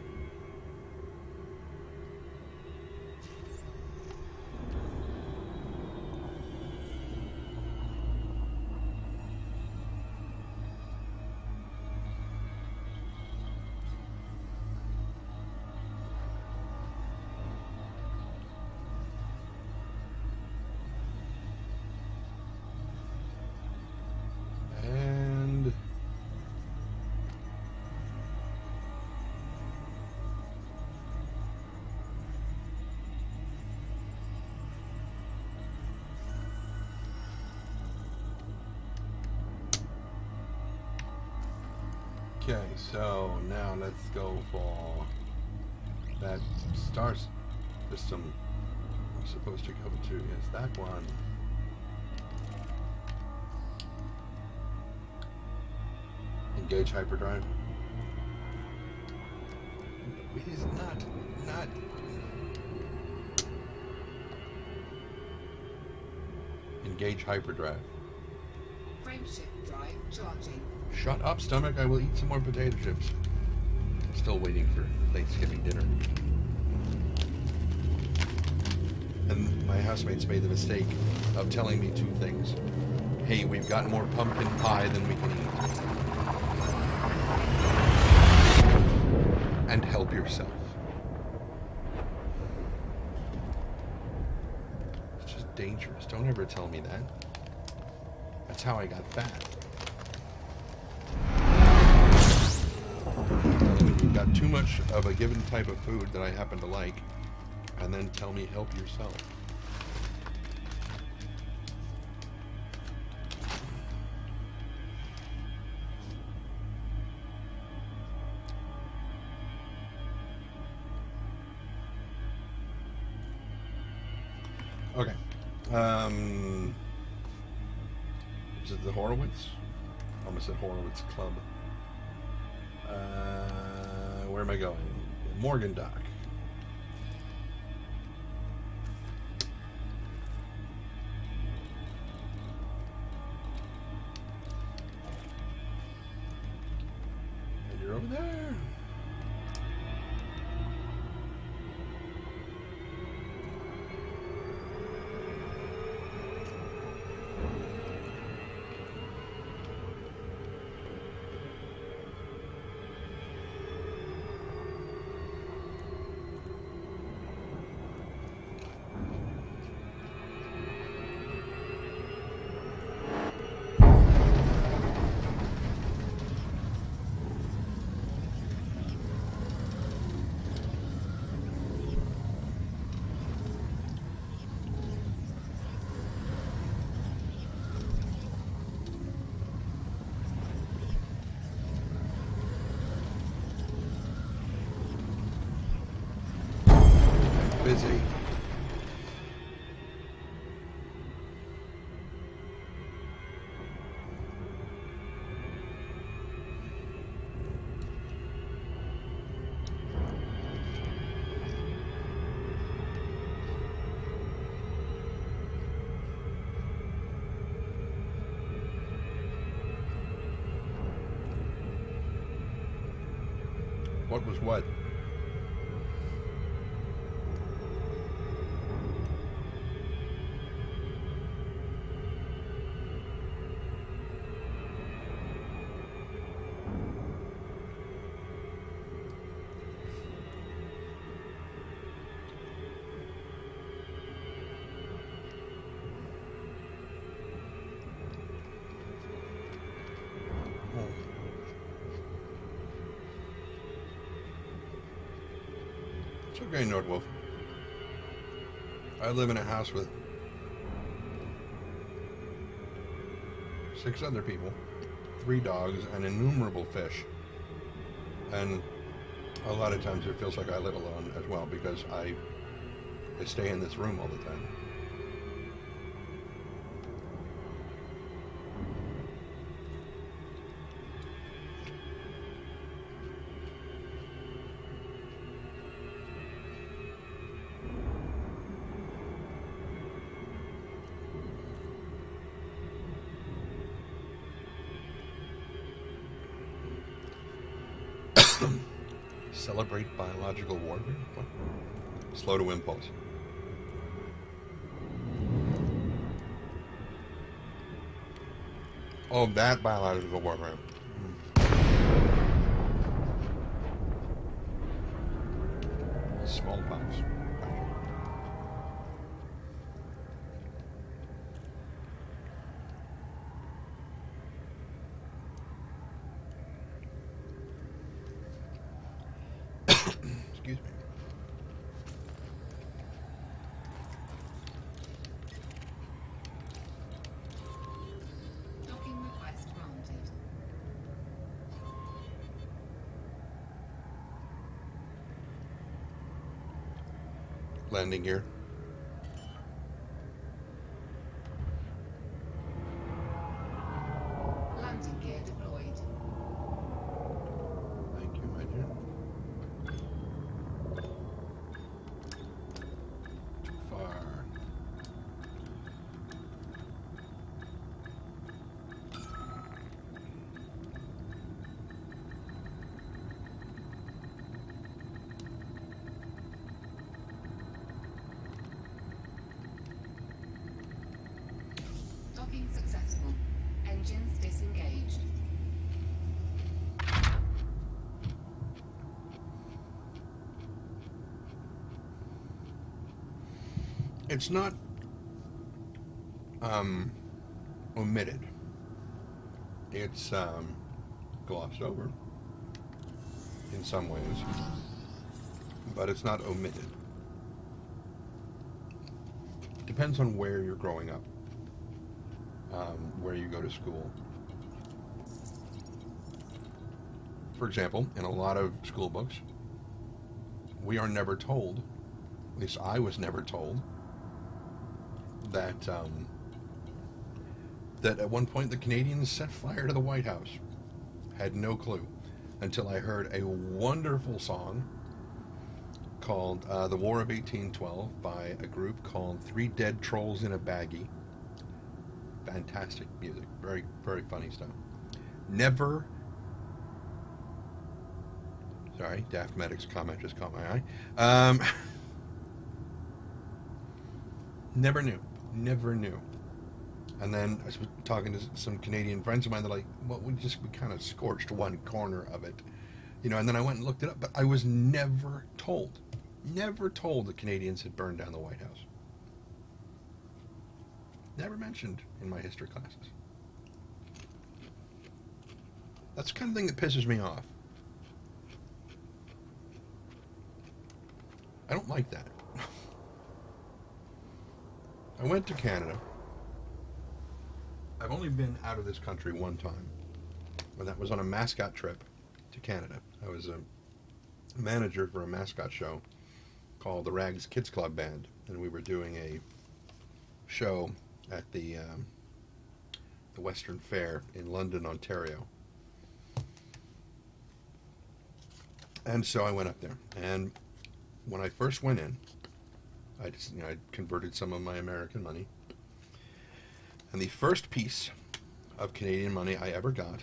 Okay, so now let's go for that star system we're supposed to go to. Yes, that one. Engage hyperdrive. It is not. Engage hyperdrive. Frameshift drive charging. Shut up, stomach. I will eat some more potato chips. Still waiting for Thanksgiving dinner. And my housemates made the mistake of telling me two things. Hey, we've got more pumpkin pie than we can eat. And help yourself. It's just dangerous. Don't ever tell me that. That's how I got fat. You've got too much of a given type of food that I happen to like, and then tell me help yourself. Okay. Is it the Horowitz? I almost said Horowitz Club. Where am I going? Morgan Dock. And you're over there. Busy. What was what? It's okay, Nordwolf. I live in a house with 6 other people, 3 dogs, and innumerable fish. And a lot of times it feels like I live alone as well because I stay in this room all the time. Celebrate biological warfare? What? Slow to impulse. Oh, that biological warfare. Smallpox. Excuse me. Docking request granted. Landing gear. Landing gear deployed. Thank you, my dear. Too far. Docking successful. Engines disengaged. It's not omitted. It's glossed over in some ways, but it's not omitted. Depends on where you're growing up, where you go to school. For example, in a lot of school books, we are never told, at least I was never told, that that at one point the Canadians set fire to the White House. Had no clue until I heard a wonderful song called The War of 1812 by a group called Three Dead Trolls in a Baggie. Fantastic music. Very, very funny stuff. Never... Sorry, Daft Medic's comment just caught my eye. Never knew. Never knew. And then I was talking to some Canadian friends of mine. They're like, well, we kind of scorched one corner of it. You know, and then I went and looked it up. But I was never told the Canadians had burned down the White House. Never mentioned in my history classes. That's the kind of thing that pisses me off. I don't like that. I went to Canada. I've only been out of this country one time, and that was on a mascot trip to Canada. I was a manager for a mascot show called the Rags Kids Club Band, and we were doing a show at the Western Fair in London, Ontario. And so I went up there, and when I first went in, I converted some of my American money, and the first piece of Canadian money I ever got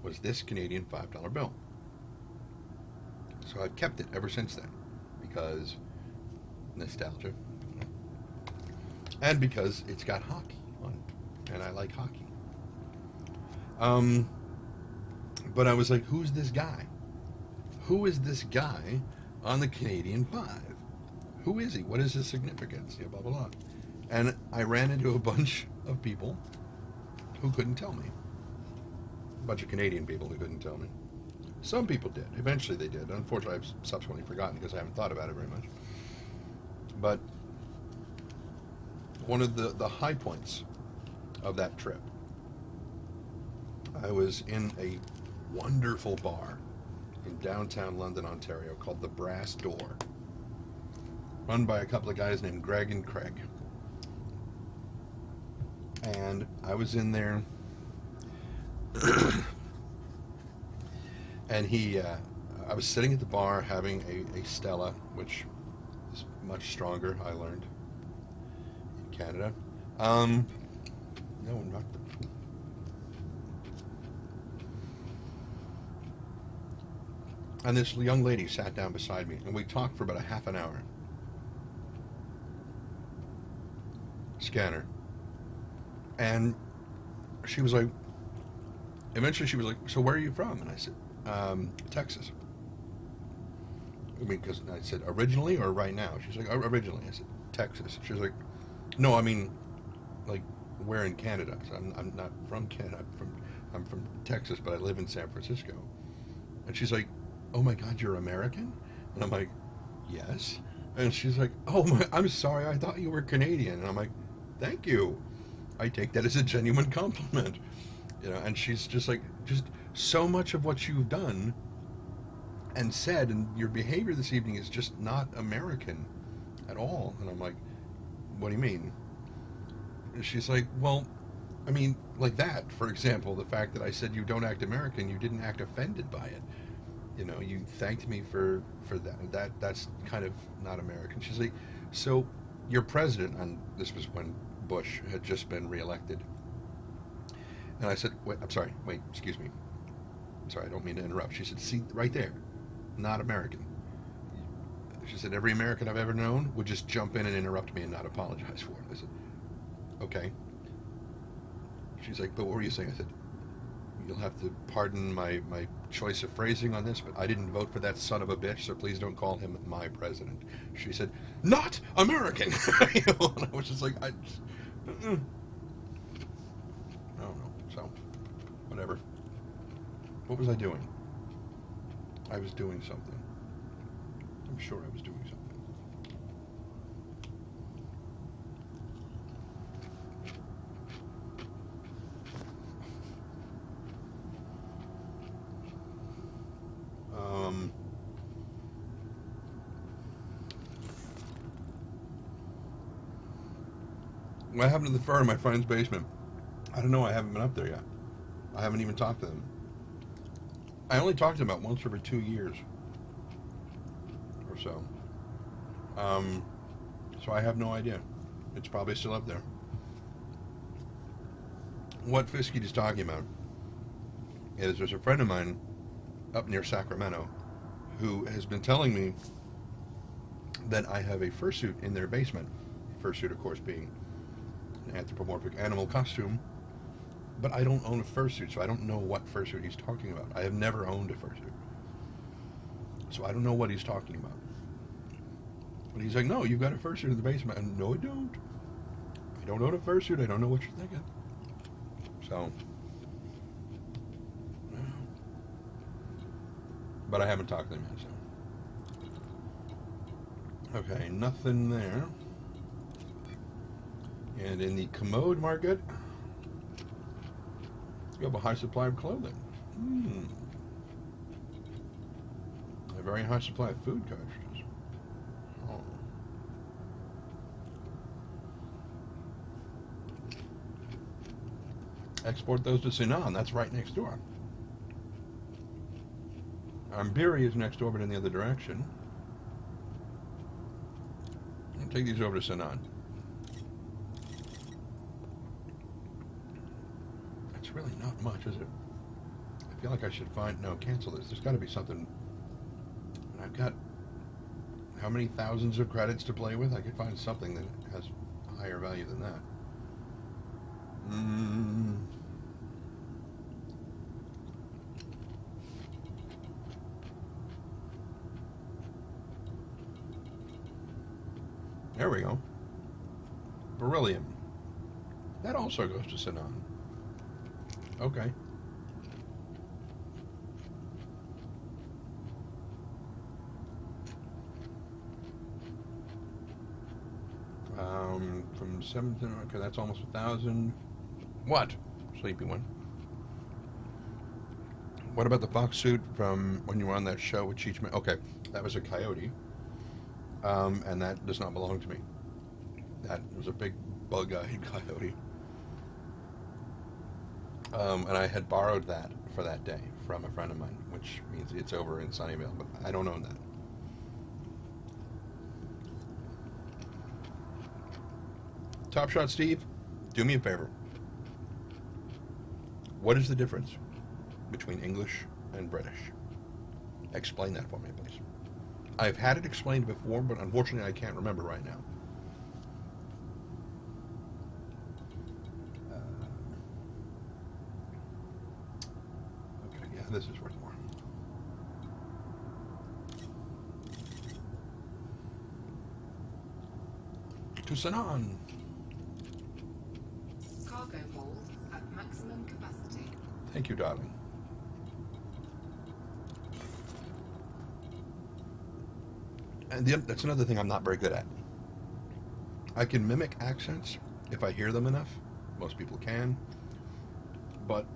was this Canadian $5 bill. So I've kept it ever since then, because nostalgia, and because it's got hockey on it, and I like hockey. But I was like, who's this guy? Who is this guy on the Canadian $5? Who is he? What is his significance? You know, blah, blah, blah. And I ran into a bunch of people who couldn't tell me. A bunch of Canadian people who couldn't tell me. Some people did. Eventually they did. Unfortunately, I've subsequently forgotten because I haven't thought about it very much. But one of the high points of that trip, I was in a wonderful bar in downtown London, Ontario, called the Brass Door, run by a couple of guys named Greg and Craig. And I was in there, and I was sitting at the bar having a Stella, which is much stronger, I learned, in Canada. No, not the... And this young lady sat down beside me, and we talked for about a half an hour. Scanner. And she was like, eventually she was like, so where are you from? And I said, Texas. I mean, because I said, originally or right now? She's like, originally. I said, Texas. She was like, no, I mean, like, where in Canada? So I'm not from Canada. I'm from Texas, but I live in San Francisco. And she's like, oh my God, you're American? And I'm like, yes. And she's like, oh my, I'm sorry, I thought you were Canadian. And I'm like, thank you. I take that as a genuine compliment. You know, and she's just like, just so much of what you've done and said and your behavior this evening is just not American at all. And I'm like, what do you mean? And she's like, well, I mean, like that, for example, the fact that I said you don't act American, you didn't act offended by it. You know, you thanked me for that. That's kind of not American. She's like, so your president, and this was when Bush had just been reelected. And I said, wait, I'm sorry, wait, excuse me. I'm sorry, I don't mean to interrupt. She said, see, right there, not American. She said, every American I've ever known would just jump in and interrupt me and not apologize for it. I said, okay. She's like, but what were you saying? I said, you'll have to pardon my choice of phrasing on this, but I didn't vote for that son of a bitch, so please don't call him my president. She said, not American! You know, and I was just like, I don't know. So, whatever. What was I doing? I was doing something. I'm sure I was doing something. What happened to the fur in my friend's basement? I don't know. I haven't been up there yet. I haven't even talked to them. I only talk to them about once every 2 years or so. So I have no idea. It's probably still up there. What Fiskey is talking about is there's a friend of mine up near Sacramento who has been telling me that I have a fursuit in their basement. Fursuit, of course, being an anthropomorphic animal costume. But I don't own a fursuit, so I don't know what fursuit he's talking about. I have never owned a fursuit. So I don't know what he's talking about. But he's like, no, you've got a fursuit in the basement. And no, I don't. I don't own a fursuit. I don't know what you're thinking. So. But I haven't talked to him yet, so. Okay, nothing there. And in the commode market, you have a high supply of clothing. A very high supply of food cartridges. Oh. Export those to Sinan. That's right next door. Ambiri is next door, but in the other direction. I'll take these over to Sinan. That's really not much, is it? I feel like I should find... No, cancel this. There's got to be something... And I've got... How many thousands of credits to play with? I could find something that has a higher value than that. There we go. Beryllium. That also goes to Sinan. Okay. From 17, okay, that's almost 1,000. What? Sleepy one. What about the fox suit from when you were on that show with Cheech? Okay, that was a coyote. And that does not belong to me. That was a big bug-eyed coyote. And I had borrowed that for that day from a friend of mine, which means it's over in Sunnyvale, but I don't own that. Top Shot Steve, do me a favor. What is the difference between English and British? Explain that for me, please. I've had it explained before, but unfortunately I can't remember right now. Okay, yeah, this is worth more. To Sinan. Cargo hold at maximum capacity. Thank you, darling. And that's another thing I'm not very good at. I can mimic accents if I hear them enough. Most people can. But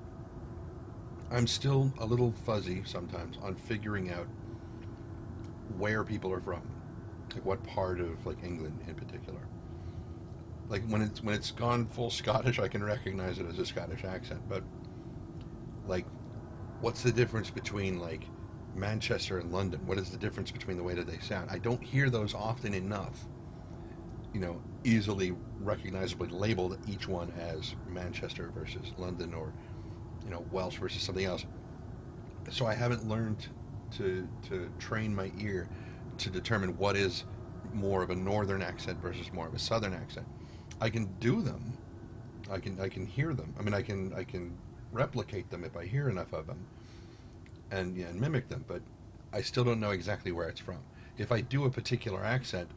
I'm still a little fuzzy sometimes on figuring out where people are from. Like what part of like England in particular. Like when it's gone full Scottish, I can recognize it as a Scottish accent. But like, what's the difference between like Manchester and London? What is the difference between the way that they sound? I don't hear those often enough, easily recognizably labeled each one as Manchester versus London, or Welsh versus something else. So I haven't learned to train my ear to determine what is more of a northern accent versus more of a southern accent. I can do them. I can hear them. I mean, I can replicate them if I hear enough of them. And mimic them, but I still don't know exactly where it's from. If I do a particular accent,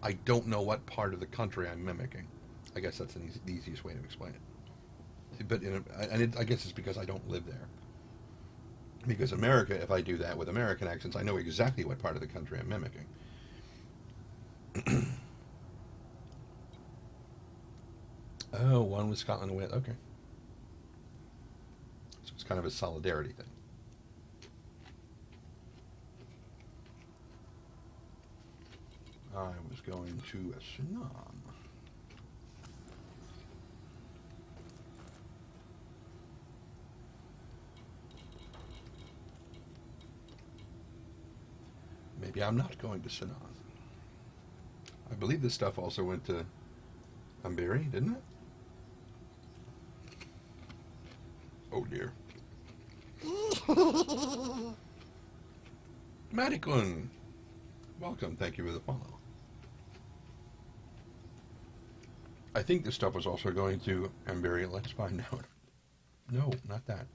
I don't know what part of the country I'm mimicking. I guess that's the easiest way to explain it. But I guess it's because I don't live there. Because America, if I do that with American accents, I know exactly what part of the country I'm mimicking. Oh, one with Scotland and Wales. Okay. So it's kind of a solidarity thing. I was going to Sinan. Yeah, I'm not going to Sinan. I believe this stuff also went to Ambiri, didn't it? Oh dear. Madikun, welcome. Thank you for the follow. I think this stuff was also going to Ambiri. Let's find out. No, not that.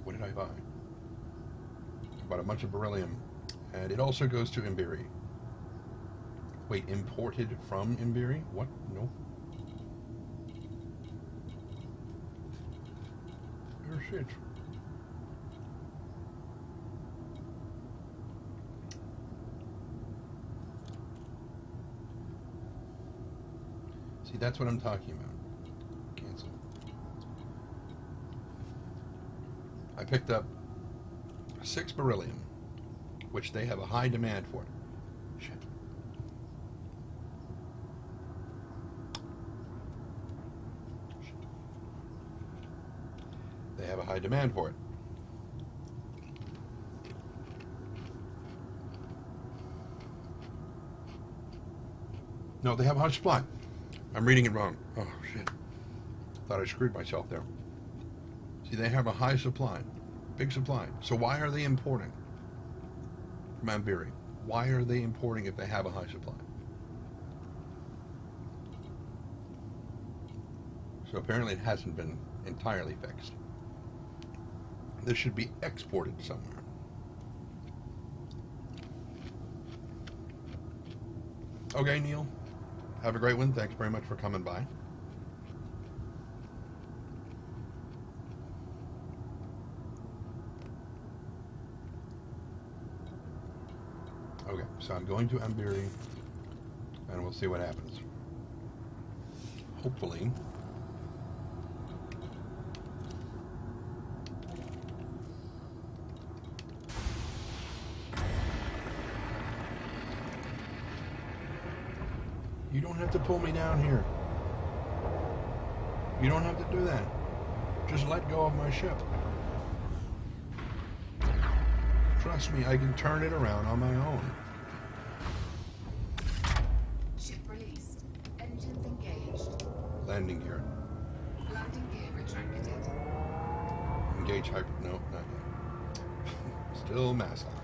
What did I buy? I bought a bunch of beryllium, and it also goes to Imbiri. Wait, imported from Imbiri? What? Nope. Oh shit. See, that's what I'm talking about. Cancel. I picked up 6 beryllium, which they have a high demand for. Shit. Shit. They have a high demand for it. No, they have a high supply. I'm reading it wrong. Oh, shit. Thought I screwed myself there. See, they have a high supply. Big supply. So why are they importing from Ambiri? Why are they importing if they have a high supply? So apparently it hasn't been entirely fixed. This should be exported somewhere. Okay, Neil. Have a great one. Thanks very much for coming by. Okay, so I'm going to Ambiri, and we'll see what happens. Hopefully. You don't have to pull me down here. You don't have to do that. Just let go of my ship. Trust me, I can turn it around on my own. Ship released. Engines engaged. Landing gear. Landing gear retracted. Engage hyper... No, not yet. Still mass lock.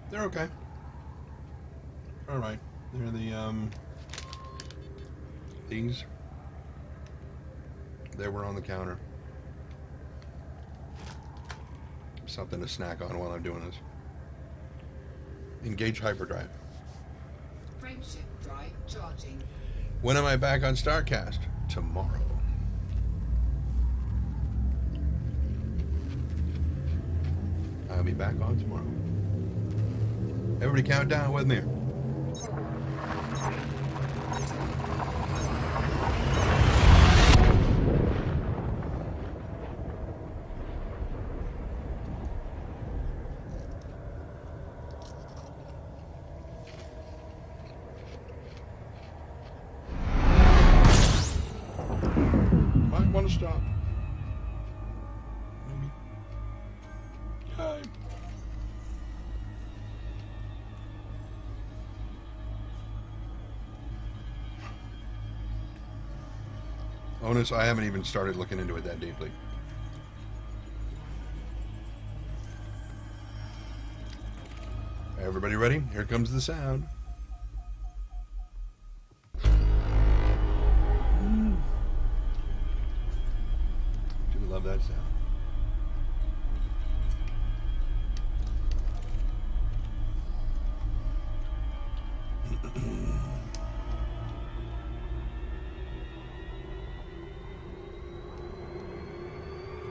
They're okay. All right. They're the, these. They were on the counter. Something to snack on while I'm doing this. Engage hyperdrive. Frameshift drive charging. When am I back on StarCast? Tomorrow. I'll be back on tomorrow. Everybody count down with me. Might want to stop. Maybe. Yay. Honest, I haven't even started looking into it that deeply. Everybody ready? Here comes the sound. Do love that sound.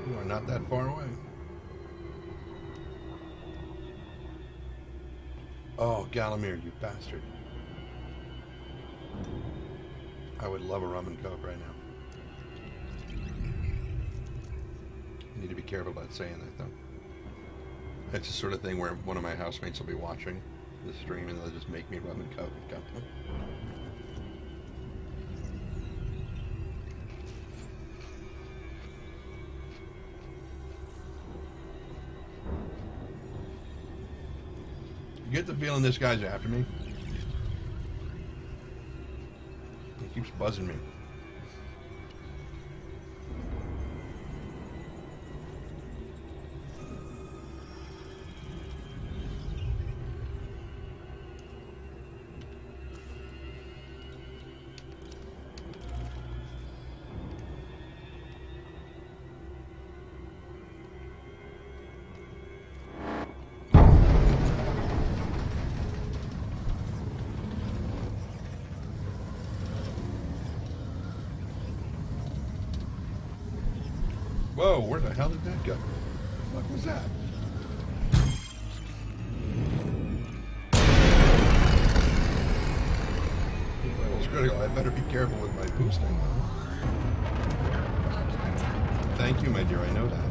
You are not that far away. Oh, Galamir, you bastard. I would love a rum and coke right now. I need to be careful about saying that, though. It's the sort of thing where one of my housemates will be watching the stream and they'll just make me rum and coke. You get the feeling this guy's after me? He keeps buzzing me. Whoa, where the hell did that go? What was that? It's critical. I better be careful with my boosting. Thank you, my dear. I know that.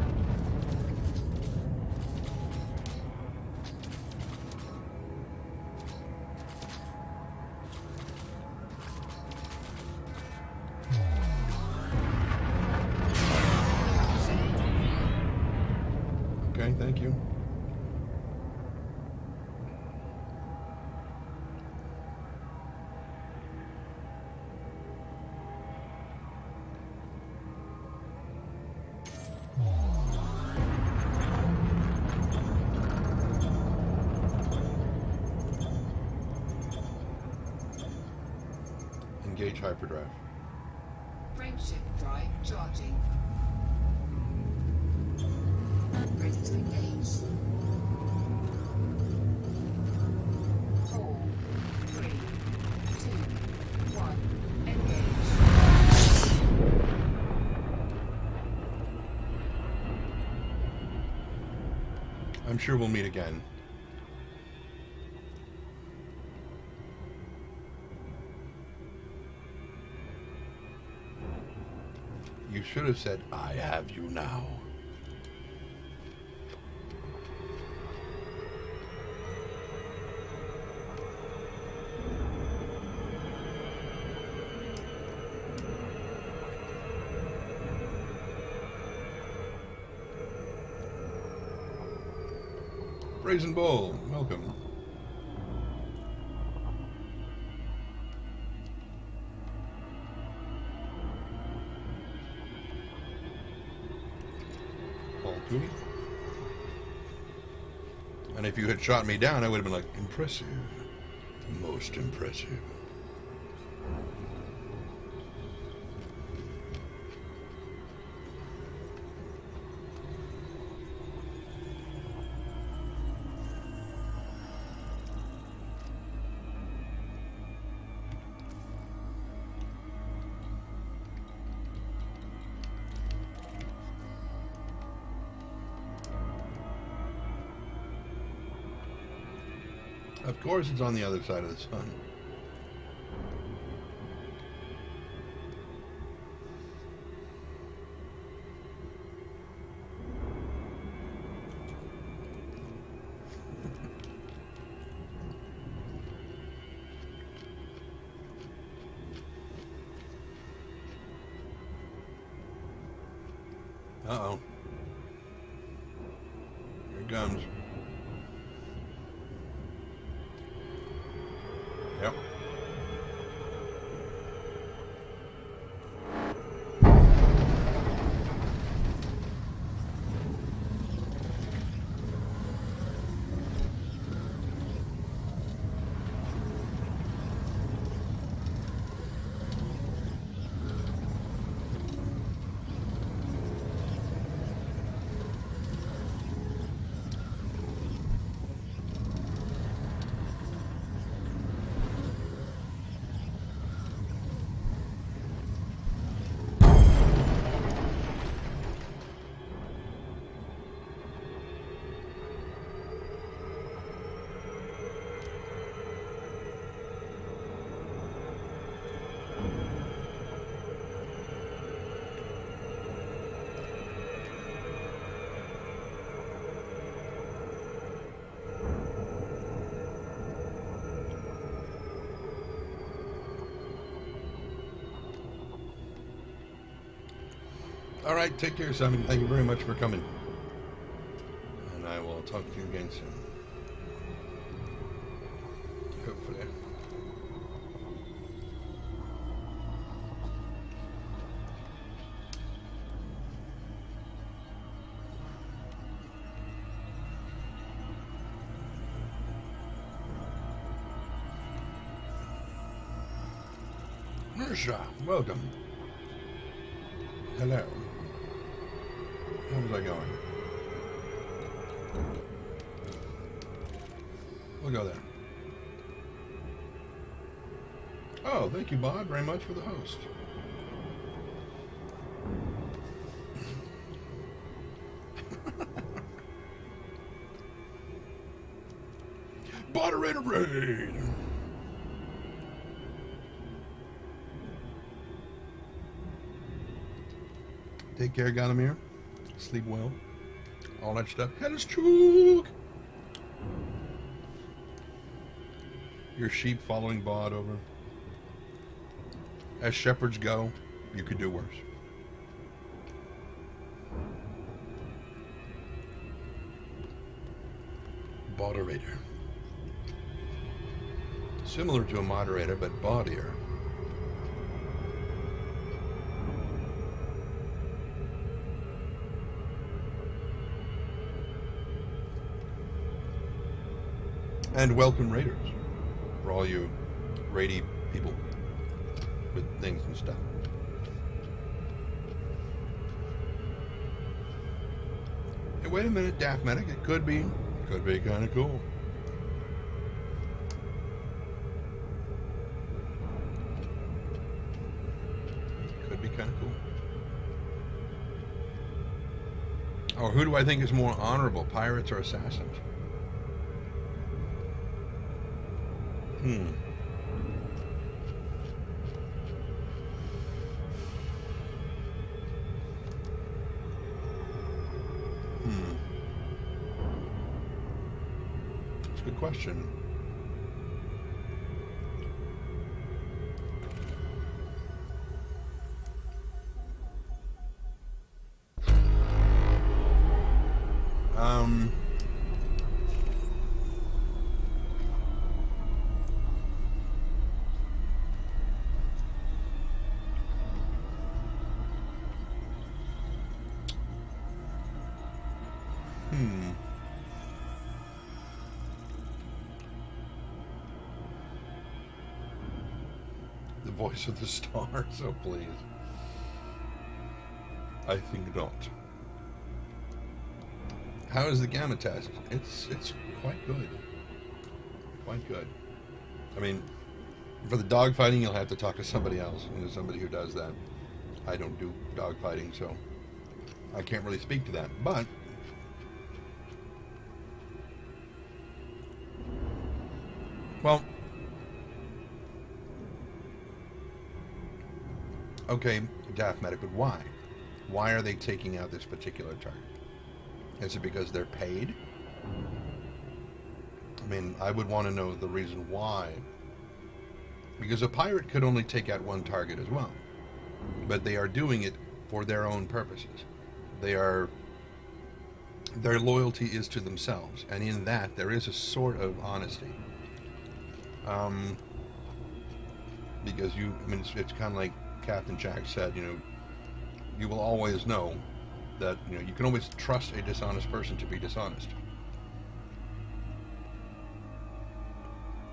Okay, thank you. Engage hyperdrive. Frameshift drive charging. Ready to engage. 4, 3, 2, 1. Engage. I'm sure we'll meet again. You should have said, I have you now. Brazen Bull, welcome. Paul Cooney. And if you had shot me down, I would have been like, impressive. Most impressive. Of course it's on the other side of the sun. Uh-oh. Here it comes. Yep. All right, take care, Simon. Thank you very much for coming. And I will talk to you again soon. Hopefully. Marsha, welcome. Hello. How's that going? We'll go there. Oh, thank you, Bob, very much for the host. Moderator raid. Take care, Ganamir. Sleep well. All that stuff. Hennis chook. Your sheep following Bod over. As shepherds go, you could do worse. Moderator. Similar to a moderator, but bawdier. And welcome raiders, for all you raidy people with things and stuff. Hey, wait a minute, Daft Medic. It could be kind of cool. Could be kind of cool. Or who do I think is more honorable, pirates or assassins? That's a good question. The voice of the star, so please. I think not. How is the gamma test? It's quite good. Quite good. I mean, for the dogfighting, you'll have to talk to somebody else. You know, somebody who does that. I don't do dogfighting, so I can't really speak to that. But well, okay, Daft Medic, but why? Why are they taking out this particular target? Is it because they're paid? I mean, I would want to know the reason why. Because a pirate could only take out one target as well. But they are doing it for their own purposes. Their loyalty is to themselves. And in that, there is a sort of honesty. Because it's kind of like Captain Jack said, you will always know that, you can always trust a dishonest person to be dishonest.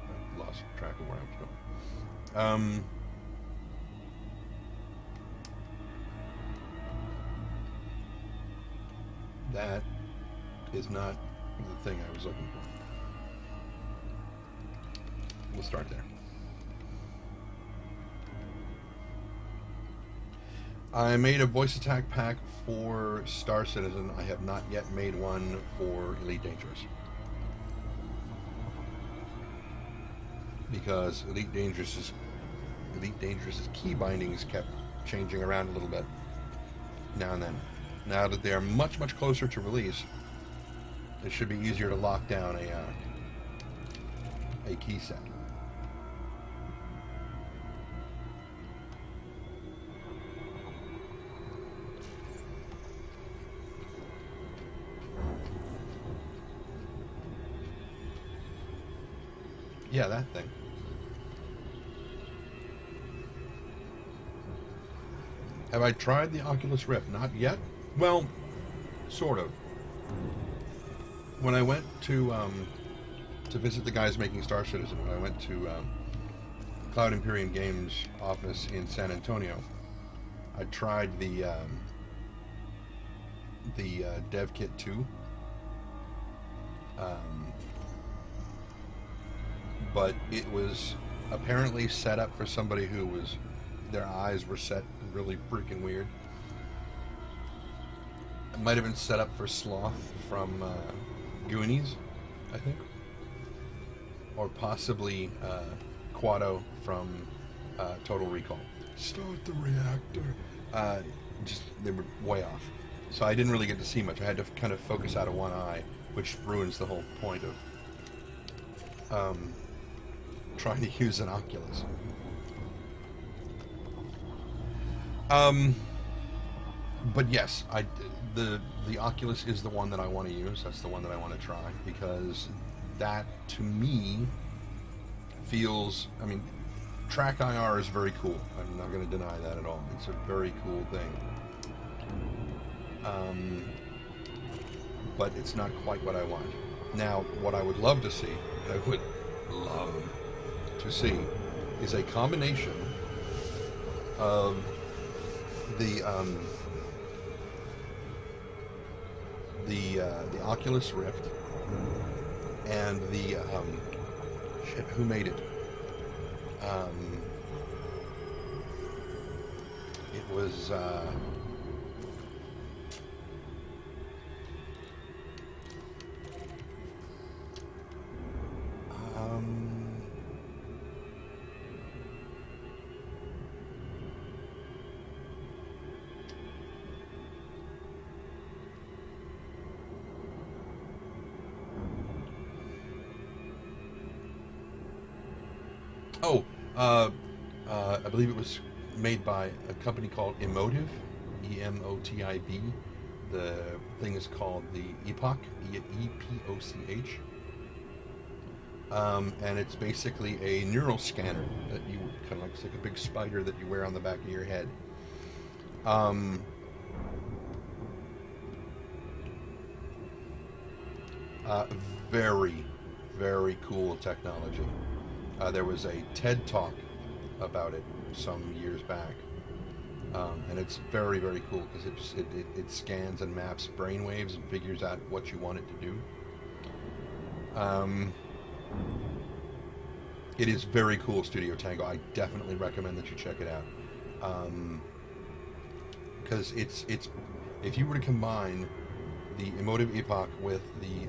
I lost track of where I was going. That is not the thing I was looking for. We'll start there. I made a voice attack pack for Star Citizen. I have not yet made one for Elite Dangerous. Because Elite Dangerous's key bindings kept changing around a little bit now and then. Now that they are much, much closer to release, it should be easier to lock down a key set. Yeah, that thing. Have I tried the Oculus Rift? Not yet. Well, sort of. When I went to visit the guys making Star Citizen, when I went to Cloud Imperium Games office in San Antonio, I tried the Dev Kit 2, but it was apparently set up for somebody who was, their eyes were set really freaking weird. It might have been set up for Sloth from Goonies, I think, or possibly Quado from Total Recall. Start the reactor. Just they were way off, so I didn't really get to see much. I had to kind of focus out of one eye, which ruins the whole point of trying to use an Oculus. But yes, the Oculus is the one that I want to use. That's the one that I want to try, because that, to me, feels, I mean, Track IR is very cool. I'm not going to deny that at all. It's a very cool thing. But it's not quite what I want. Now, what I would love to see, is a combination of the Oculus Rift and the shit, who made it? It was I believe it was made by a company called Emotive, EMOTIV. The thing is called the Epoch, EPOCH. And it's basically a neural scanner that you kind of looks like a big spider that you wear on the back of your head. Very, very cool technology. There was a TED Talk about it some years back, and it's very, very cool because it scans and maps brainwaves and figures out what you want it to do. It is very cool, Studio Tango. I definitely recommend that you check it out, because it's if you were to combine the Emotive Epoch with the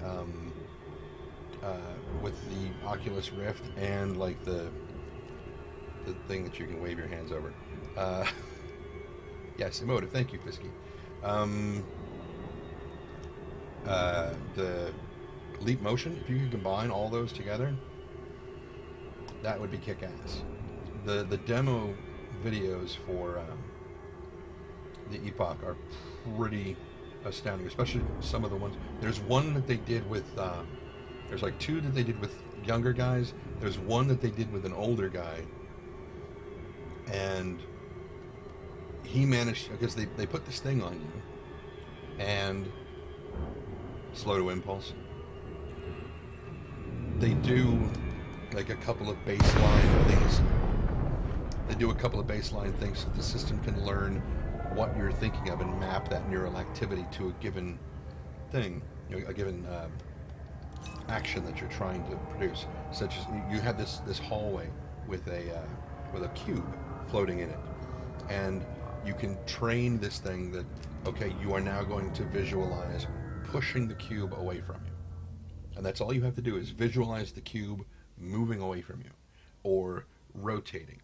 Oculus Rift and like the thing that you can wave your hands over. Yes, Emotive. Thank you, Fisky. The Leap Motion. If you could combine all those together, that would be kick-ass. The demo videos for the Epoch are pretty astounding, especially some of the ones. There's one that they did with. There's like two that they did with younger guys. There's one that they did with an older guy. And he managed, because they put this thing on you, and slow to impulse. They do like a couple of baseline things. They do a couple of baseline things so the system can learn what you're thinking of and map that neural activity to a given thing, a given action that you're trying to produce. Such as you have this hallway with a cube floating in it, and you can train this thing that, okay, you are now going to visualize pushing the cube away from you, and that's all you have to do is visualize the cube moving away from you, or rotating,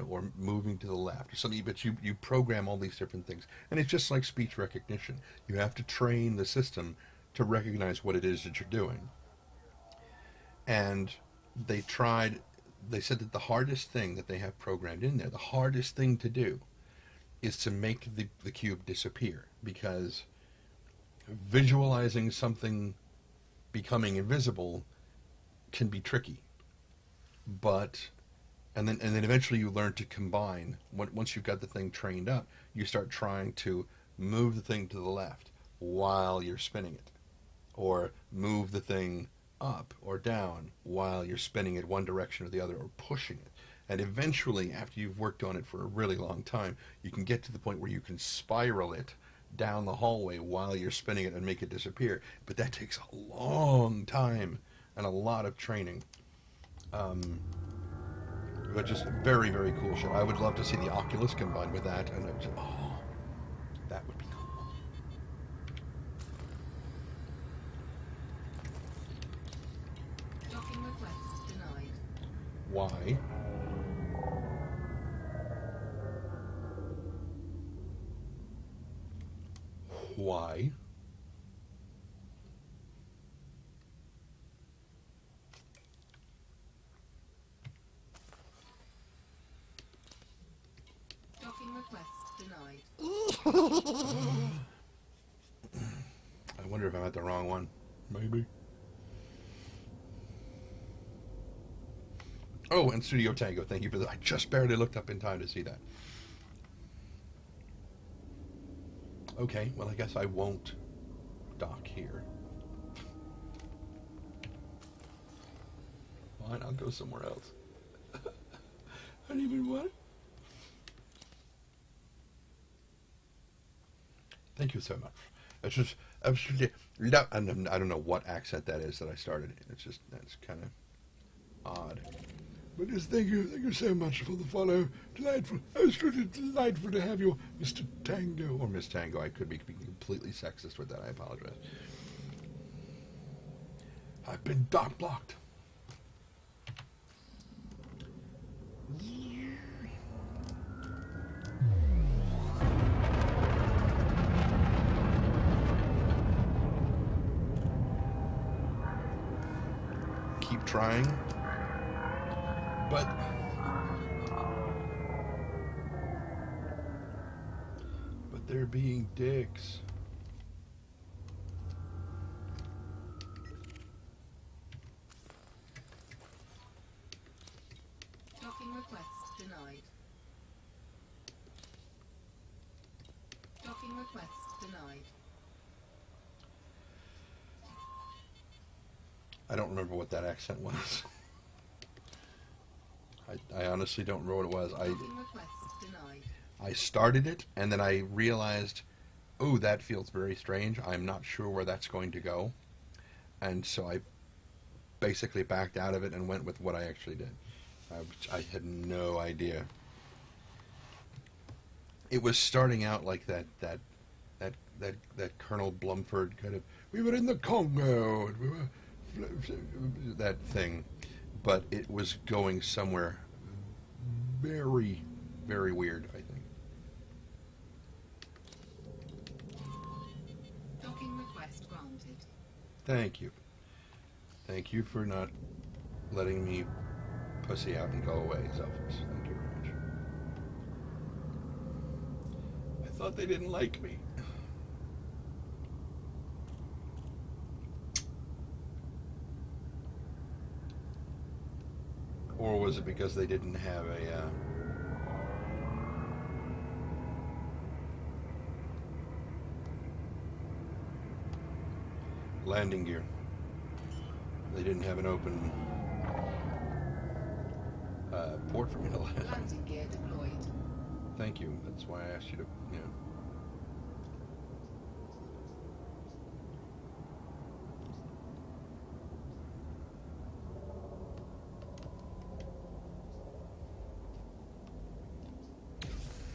or moving to the left or something. But you program all these different things, and it's just like speech recognition. You have to train the system to recognize what it is that you're doing. And they said that the hardest thing that they have programmed in there, the hardest thing to do, is to make the cube disappear, because visualizing something becoming invisible can be tricky. but and then eventually you learn to combine. Once you've got the thing trained up, you start trying to move the thing to the left while you're spinning it, or move the thing up or down while you're spinning it one direction or the other, or pushing it. And eventually, after you've worked on it for a really long time, you can get to the point where you can spiral it down the hallway while you're spinning it and make it disappear. But that takes a long time and a lot of training. But just very, very cool shit. I would love to see the Oculus combined with that, and it was, oh, that would be cool. Docking request denied. Why? Why? Docking request denied. I wonder if I'm at the wrong one. Maybe. Oh, and Studio Tango, thank you for that. I just barely looked up in time to see that. Okay, well, I guess I won't dock here. Fine, I'll go somewhere else. I don't even want it. Thank you so much. It's just absolutely. I don't know what accent that is that I started. It's just that's kind of odd. But just thank you so much for the follow. Delightful. It's really delightful to have you, Mr. Tango or Miss Tango. I could be completely sexist with that. I apologize. I've been dock blocked. Keep trying, but they're being dicks. Docking request denied. Docking request denied. I don't remember what that accent was. I honestly don't remember what it was. Docking request denied. I started it, and then I realized, oh, that feels very strange. I'm not sure where that's going to go. And so I basically backed out of it and went with what I actually did. I had no idea. It was starting out like that Colonel Blumford kind of, we were in the Congo, and we were that thing, but it was going somewhere very, very weird, I think. Docking request granted. Thank you. Thank you for not letting me pussy out and go away, Zelphus. Thank you very much. I thought they didn't like me. Or was it because they didn't have a landing gear? They didn't have an open port for me to land. Landing gear deployed. Thank you. That's why I asked you to, you know.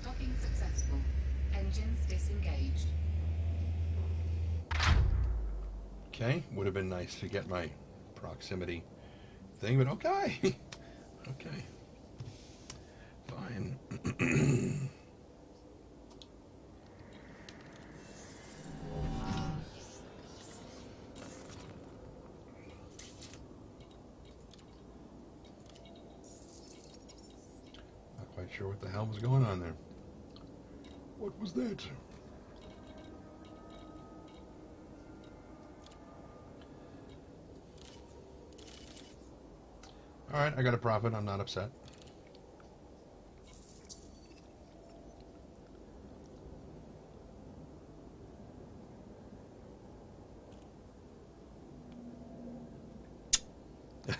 Docking successful. Engines disengaged. Okay, would have been nice to get my proximity thing, but okay. Okay. Fine. Not quite sure what the hell was going on there. What was that? All right, I got a profit. I'm not upset.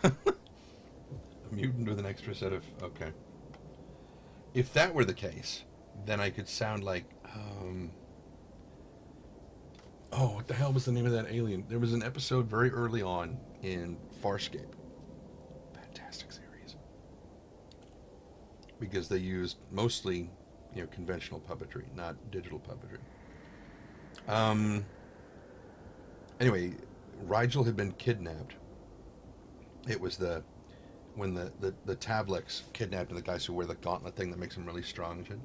A mutant with an extra set of... Okay. If that were the case, then I could sound like... Oh, what the hell was the name of that alien? There was an episode very early on in Farscape. Fantastic series. Because they used mostly, conventional puppetry, not digital puppetry. Anyway, Rigel had been kidnapped. It was when the Tavliks kidnapped the guys who wear the gauntlet thing that makes them really strong and shit.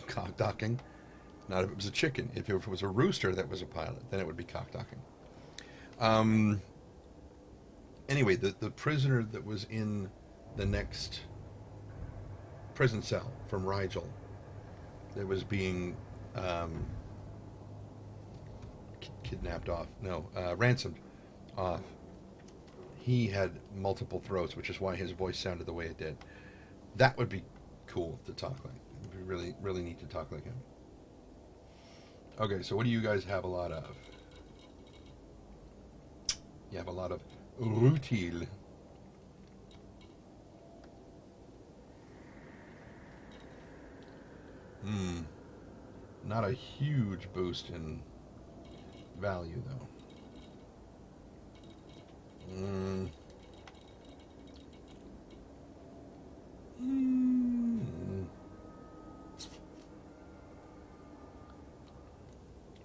Cock docking. Not if it was a chicken. If it was a rooster that was a pilot, then it would be cock docking. Anyway, the prisoner that was in the next prison cell from Rigel that was being kidnapped off, ransomed off, he had multiple throats, which is why his voice sounded the way it did. That would be cool to talk like. It would be really, really neat to talk like him. Okay, so what do you guys have a lot of? You have a lot of rutil. Not a huge boost in value, though.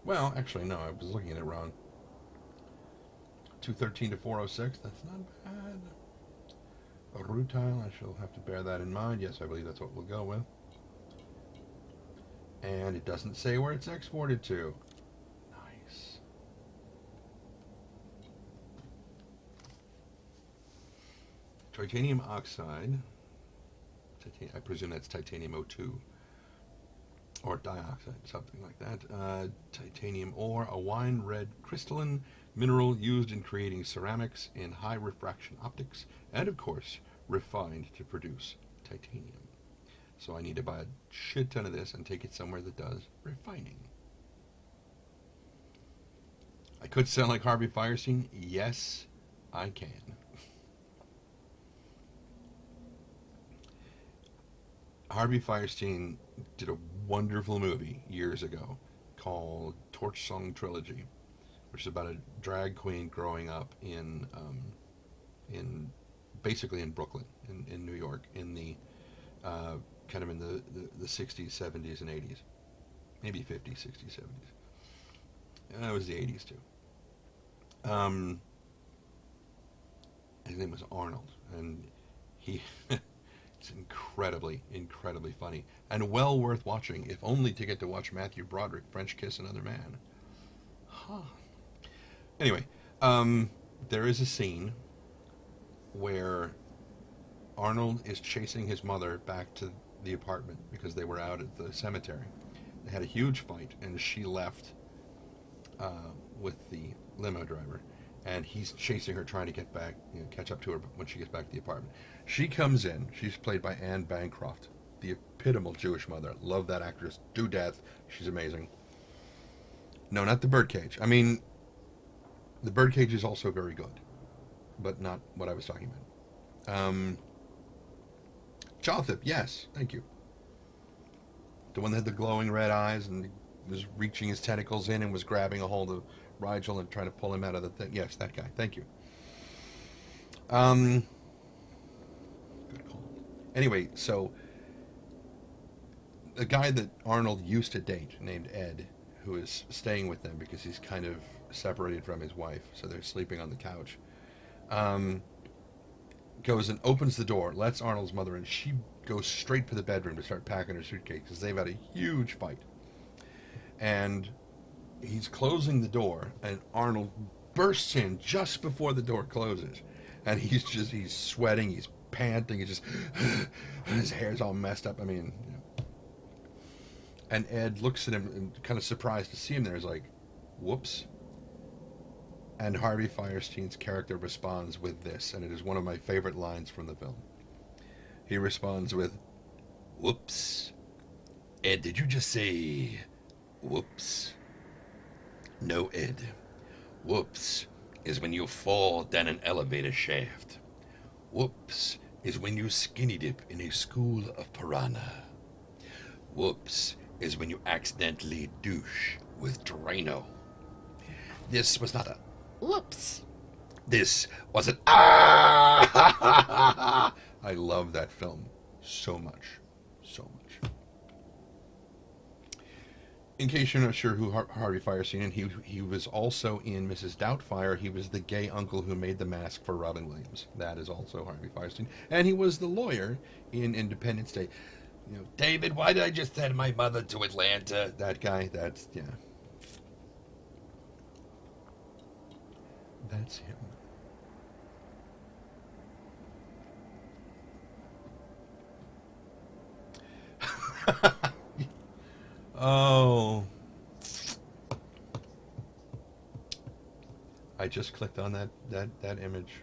Well, actually, no, I was looking at it wrong. 213 to 406, that's not bad. A rutile, I shall have to bear that in mind. Yes, I believe that's what we'll go with. And it doesn't say where it's exported to. Nice. Titanium oxide. I presume that's titanium O2. Or dioxide, something like that. Titanium ore, a wine red crystalline mineral used in creating ceramics in high refraction optics, and of course, refined to produce titanium. So I need to buy a shit ton of this and take it somewhere that does refining. I could sound like Harvey Fierstein. Yes, I can. Harvey Fierstein did a wonderful movie years ago called Torch Song Trilogy, which is about a drag queen growing up in basically in Brooklyn, in New York, in the kind of in the 60s, 70s, and 80s, maybe 50s, 60s, 70s. It was the 80s too. His name was Arnold, and he. It's incredibly, incredibly funny. And well worth watching, if only to get to watch Matthew Broderick French kiss another man. Huh. Anyway, there is a scene where Arnold is chasing his mother back to the apartment because they were out at the cemetery. They had a huge fight, and she left with the limo driver. And he's chasing her, trying to get back, catch up to her when she gets back to the apartment. She comes in. She's played by Anne Bancroft, the epitomal Jewish mother. Love that actress to death. She's amazing. No, not the Birdcage. I mean, the Birdcage is also very good, but not what I was talking about. Jotham, yes, thank you. The one that had the glowing red eyes and was reaching his tentacles in and was grabbing a hold of Rigel and trying to pull him out of the thing. Yes, that guy. Thank you. Good call. Anyway, so the guy that Arnold used to date, named Ed, who is staying with them because he's kind of separated from his wife, so they're sleeping on the couch, goes and opens the door, lets Arnold's mother in. She goes straight for the bedroom to start packing her suitcase because they've had a huge fight. And he's closing the door, and Arnold bursts in just before the door closes. And he's sweating, he's panting, his hair's all messed up. I mean, And Ed looks at him and kind of surprised to see him there. He's like, whoops. And Harvey Firestein's character responds with this, and it is one of my favorite lines from the film. He responds with, "Whoops. Ed, did you just say whoops?" "No, Ed. Whoops is when you fall down an elevator shaft. Whoops is when you skinny dip in a school of piranha. Whoops is when you accidentally douche with Drano. This was not a whoops. This was an ah!" I love that film so much. So much. In case you're not sure who Harvey Firestein is, he was also in Mrs. Doubtfire. He was the gay uncle who made the mask for Robin Williams. That is also Harvey Firestein. And he was the lawyer in Independence Day. You know, David, why did I just send my mother to Atlanta? that guy, that's, yeah. That's him. Oh. I just clicked on that image.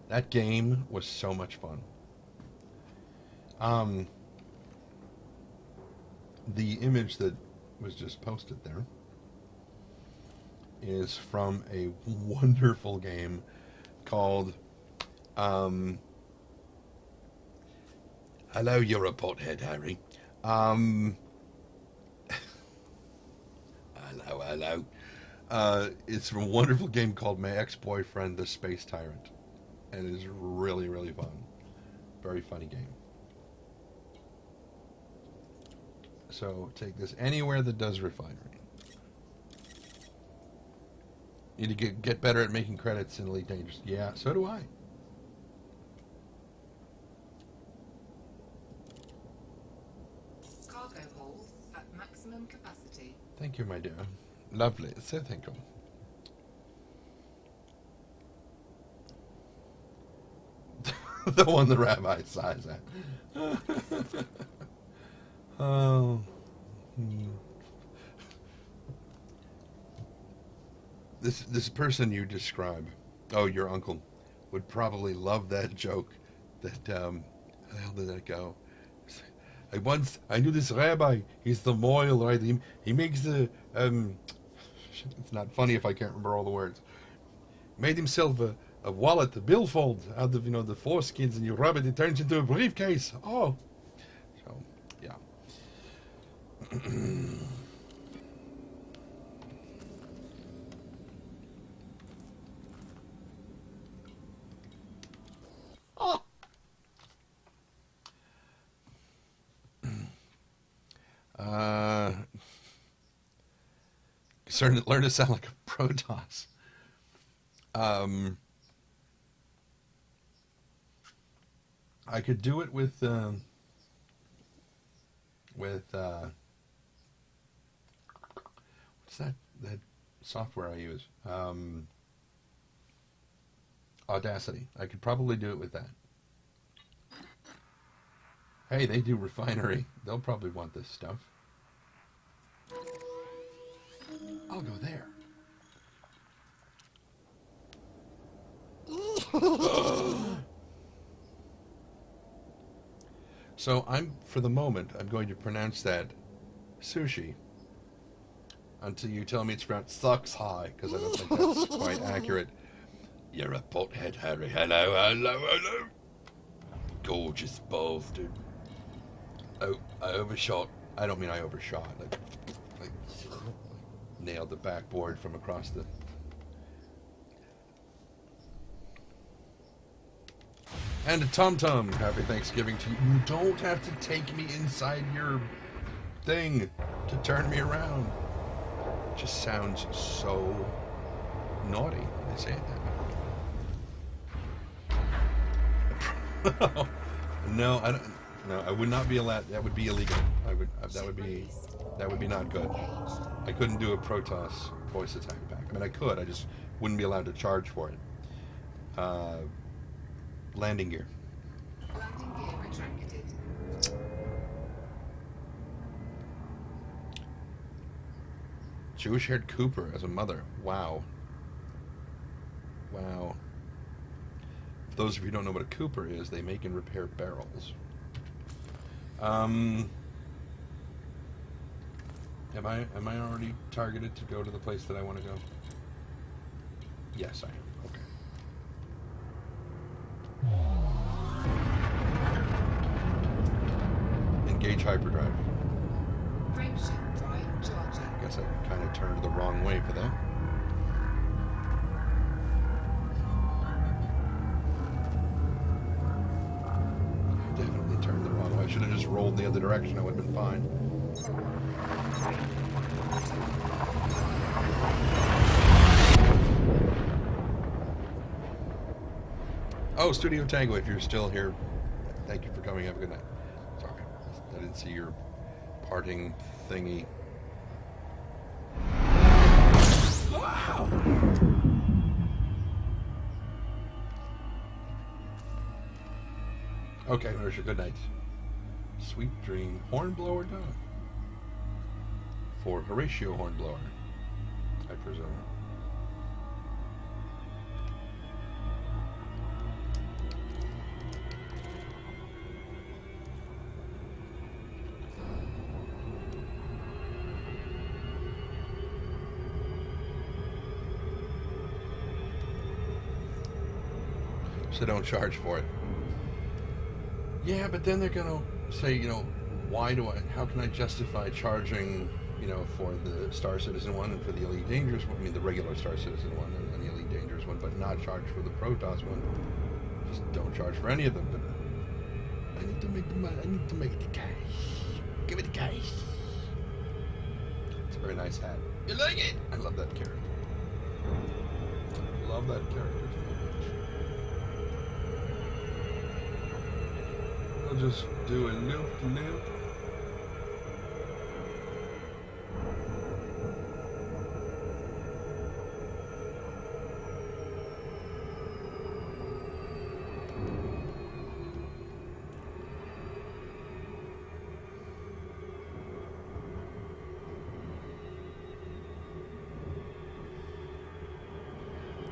That game was so much fun. The image that was just posted there is from a wonderful game called Hello, you're a pothead, Harry. Hello. it's from a wonderful game called My Ex-Boyfriend, the Space Tyrant. And it is really, really fun. Very funny game. So take this anywhere that does refinery. You need to get better at making credits in Elite Dangerous. Yeah, so do I. Cargo hold at maximum capacity. Thank you, my dear. Lovely. So thank you. The one the rabbi sighs at. Oh. This person you describe, oh, your uncle, would probably love that joke. That how the hell did that go? I knew this rabbi. He's the moil, right? He makes the It's not funny if I can't remember all the words. Made himself a wallet, a billfold out of the foreskins, and you rub it, it turns into a briefcase. Oh, so yeah. Learn to sound like a Protoss. I could do it with what's that software I use? Audacity. I could probably do it with that. Hey, they do refinery. They'll probably want this stuff. I'll go there. So for the moment, I'm going to pronounce that sushi until you tell me it's pronounced sucks high, because I don't think that's quite accurate. You're a pothead, Harry. Hello. Gorgeous balls, dude. Oh, I overshot. I don't mean I overshot. Like nailed the backboard from across the... And a tum-tum. Happy Thanksgiving to you. You don't have to take me inside your thing to turn me around. It just sounds so naughty when they say it that way. No, I don't. No, I would not be allowed. That would be illegal. That would be not good. I couldn't do a Protoss voice attack pack. I mean, I could. I just wouldn't be allowed to charge for it. Landing gear. Landing gear retracted. Jewish-haired Cooper as a mother. Wow. For those of you who don't know what a Cooper is, they make and repair barrels. Am I already targeted to go to the place that I want to go? Yes, I am. Okay. Engage hyperdrive. Frameshift drive charging. Guess I kind of turned the wrong way for that. Definitely turned the wrong way. I should have just rolled the other direction. I would have been fine. Oh, Studio Tango, if you're still here, thank you for coming. Have a good night. Sorry, I didn't see your parting thingy. Wow. Okay, there's your good night. Sweet dream. Hornblower done. For Horatio Hornblower, I presume. So don't charge for it. Yeah, but then they're gonna say, how can I justify charging, for the Star Citizen one and for the Elite Dangerous one, the regular Star Citizen one and the Elite Dangerous one, but not charge for the Protoss one? Just don't charge for any of them. But I need to make the money. I need to make the cash. Give me the cash. It's a very nice hat. You like it? I love that character. Love that character so much. I'll just do a loop.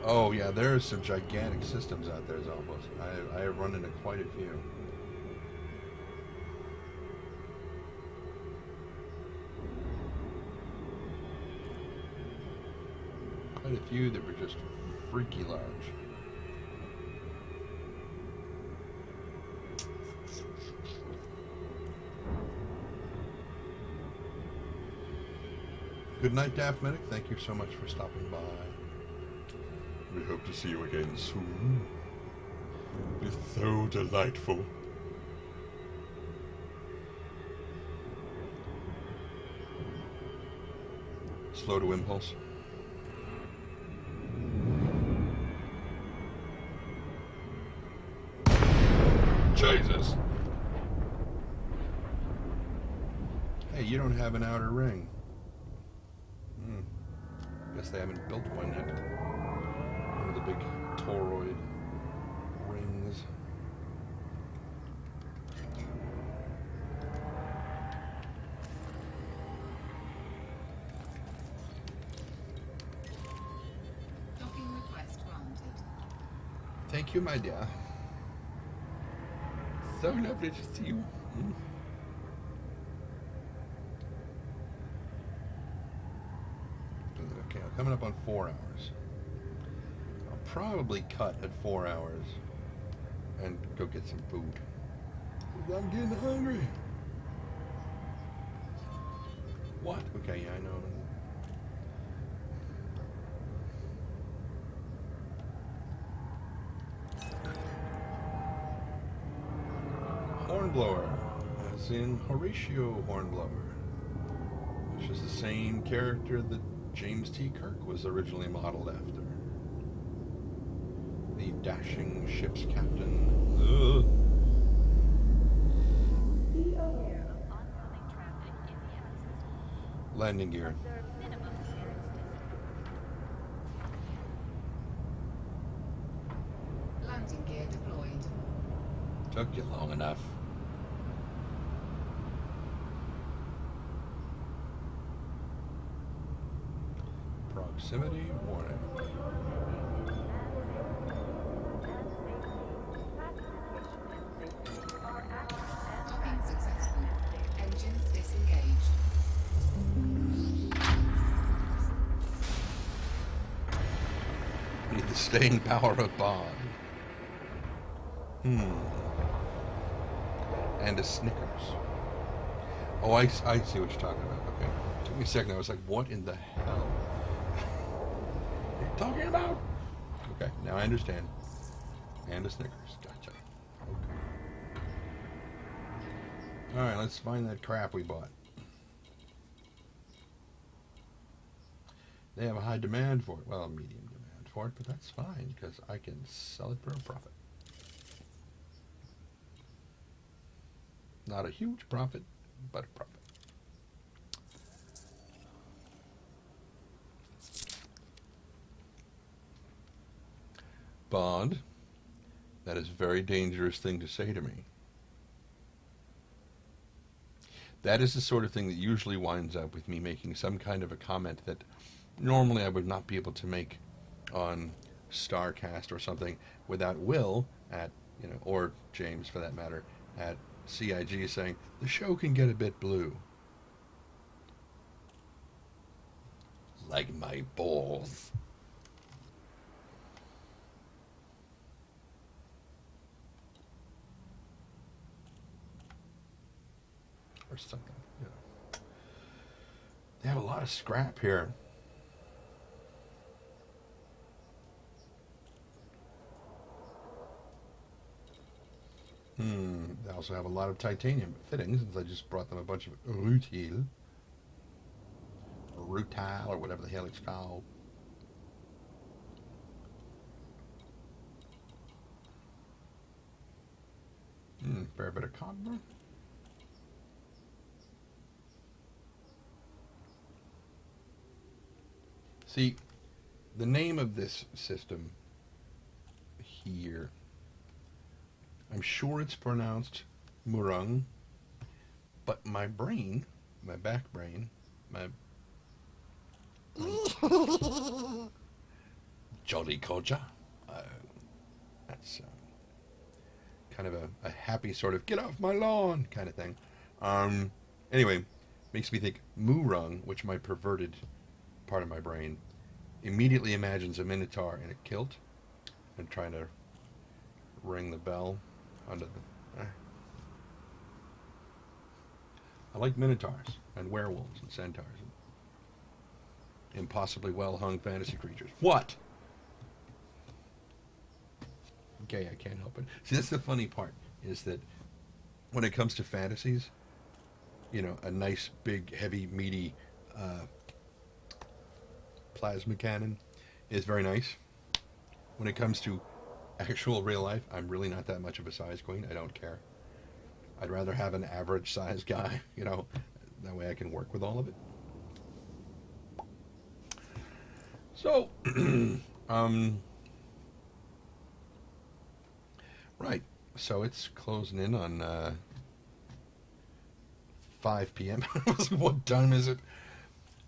Oh yeah, there are some gigantic systems out there, almost. I have run into quite a few. Quite a few that were just freaky large. Good night, Daft Medic. Thank you so much for stopping by. We hope to see you again soon. It's so delightful. Slow to impulse. Jesus. Hey, you don't have an outer ring. Guess they haven't built one yet. One of the big toroid rings. Docking request granted. Thank you, my dear. So lovely to see you. Okay, I'm coming up on 4 hours. I'll probably cut at 4 hours and go get some food. 'Cause I'm getting hungry. What? Okay, yeah, I know. Hornblower, as in Horatio Hornblower, which is the same character that James T. Kirk was originally modeled after. The dashing ship's captain. Ugh. Be aware of oncoming traffic in the access hall. Landing gear. Observe minimum clearance distance. Landing gear deployed. Took you long enough. Proximity warning. staying power of Bond. And a Snickers. Oh, I see what you're talking about. Okay. Took me a second. I was like, what in the hell are you talking about? Okay, now I understand. And a Snickers. Gotcha. Okay. Alright, let's find that crap we bought. They have a high demand for it. Well, a medium demand for it, but that's fine because I can sell it for a profit. Not a huge profit, but a profit. Bond, that is a very dangerous thing to say to me. That is the sort of thing that usually winds up with me making some kind of a comment that normally I would not be able to make on StarCast or something without Will at, or James for that matter, at CIG saying, the show can get a bit blue. Like my balls. Or something, They have a lot of scrap here. They also have a lot of titanium fittings, since I just brought them a bunch of rutile. Or rutile, or whatever the hell it's called. Fair bit of copper. See, the name of this system here, I'm sure it's pronounced Murung, but my brain, my back brain, my Jolly Koja. that's kind of a happy sort of get off my lawn kind of thing. Anyway, makes me think Murung, which my perverted part of my brain immediately imagines a minotaur in a kilt and trying to ring the bell under the... I like minotaurs and werewolves and centaurs and impossibly well-hung fantasy creatures. What? Okay, I can't help it. See, that's the funny part, is that when it comes to fantasies, a nice, big, heavy, meaty plasma cannon is very nice. When it comes to actual real life, I'm really not that much of a size queen. I don't care. I'd rather have an average size guy, that way I can work with all of it. So, right. So it's closing in on 5 p.m. What time is it?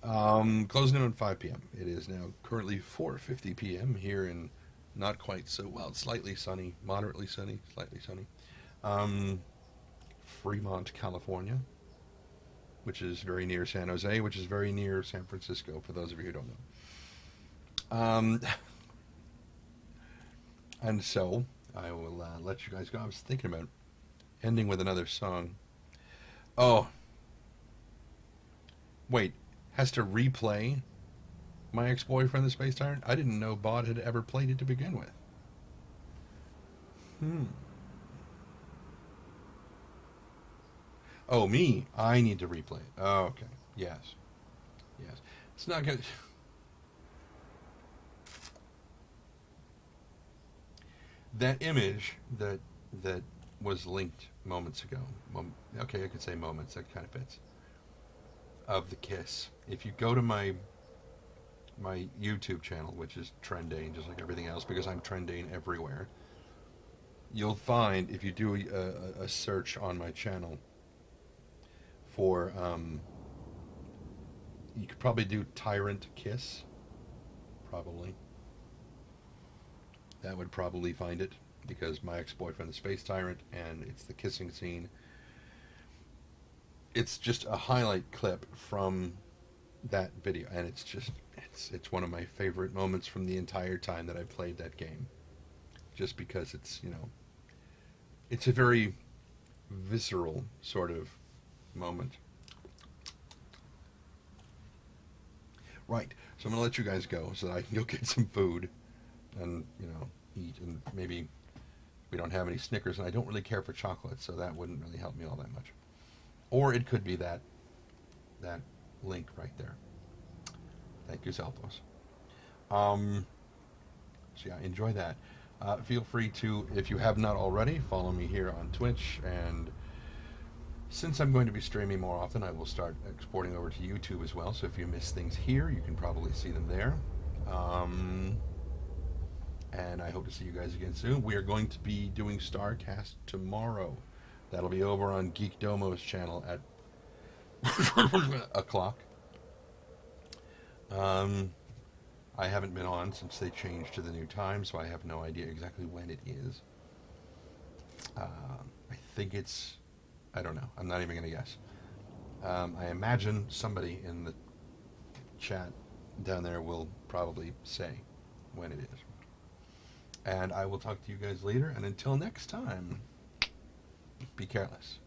Closing in on 5 p.m. It is now currently 4:50 p.m. here in not quite so, well, slightly sunny, moderately sunny, slightly sunny, Fremont, California, which is very near San Jose, which is very near San Francisco, for those of you who don't know. And so, I will let you guys go. I was thinking about ending with another song. Oh. Wait. Has to replay My Ex-Boyfriend, the Space Tyrant? I didn't know Bod had ever played it to begin with. Oh, me? I need to replay it. Oh, okay. Yes. Yes. It's not good. That image that was linked moments ago. Okay, I could say moments. That kind of fits. Of the kiss. If you go to my YouTube channel, which is trending just like everything else, because I'm trending everywhere, you'll find, if you do a search on my channel for, you could probably do Tyrant Kiss, probably. That would probably find it, because My Ex-Boyfriend, the Space Tyrant, and it's the kissing scene. It's just a highlight clip from that video, and it's one of my favorite moments from the entire time that I played that game. Just because it's a very visceral sort of moment. Right. So I'm gonna let you guys go so that I can go get some food and eat, and maybe we don't have any Snickers, and I don't really care for chocolate, so that wouldn't really help me all that much. Or it could be that link right there. Thank you, Zelphos. So yeah, enjoy that. Feel free to, if you have not already, follow me here on Twitch, and since I'm going to be streaming more often, I will start exporting over to YouTube as well, so if you miss things here, you can probably see them there. And I hope to see you guys again soon. We are going to be doing StarCast tomorrow. That'll be over on Geek Domo's channel at o'clock. I haven't been on since they changed to the new time, so I have no idea exactly when it is. I think it's... I don't know. I'm not even going to guess. I imagine somebody in the chat down there will probably say when it is. And I will talk to you guys later, and until next time, be careless.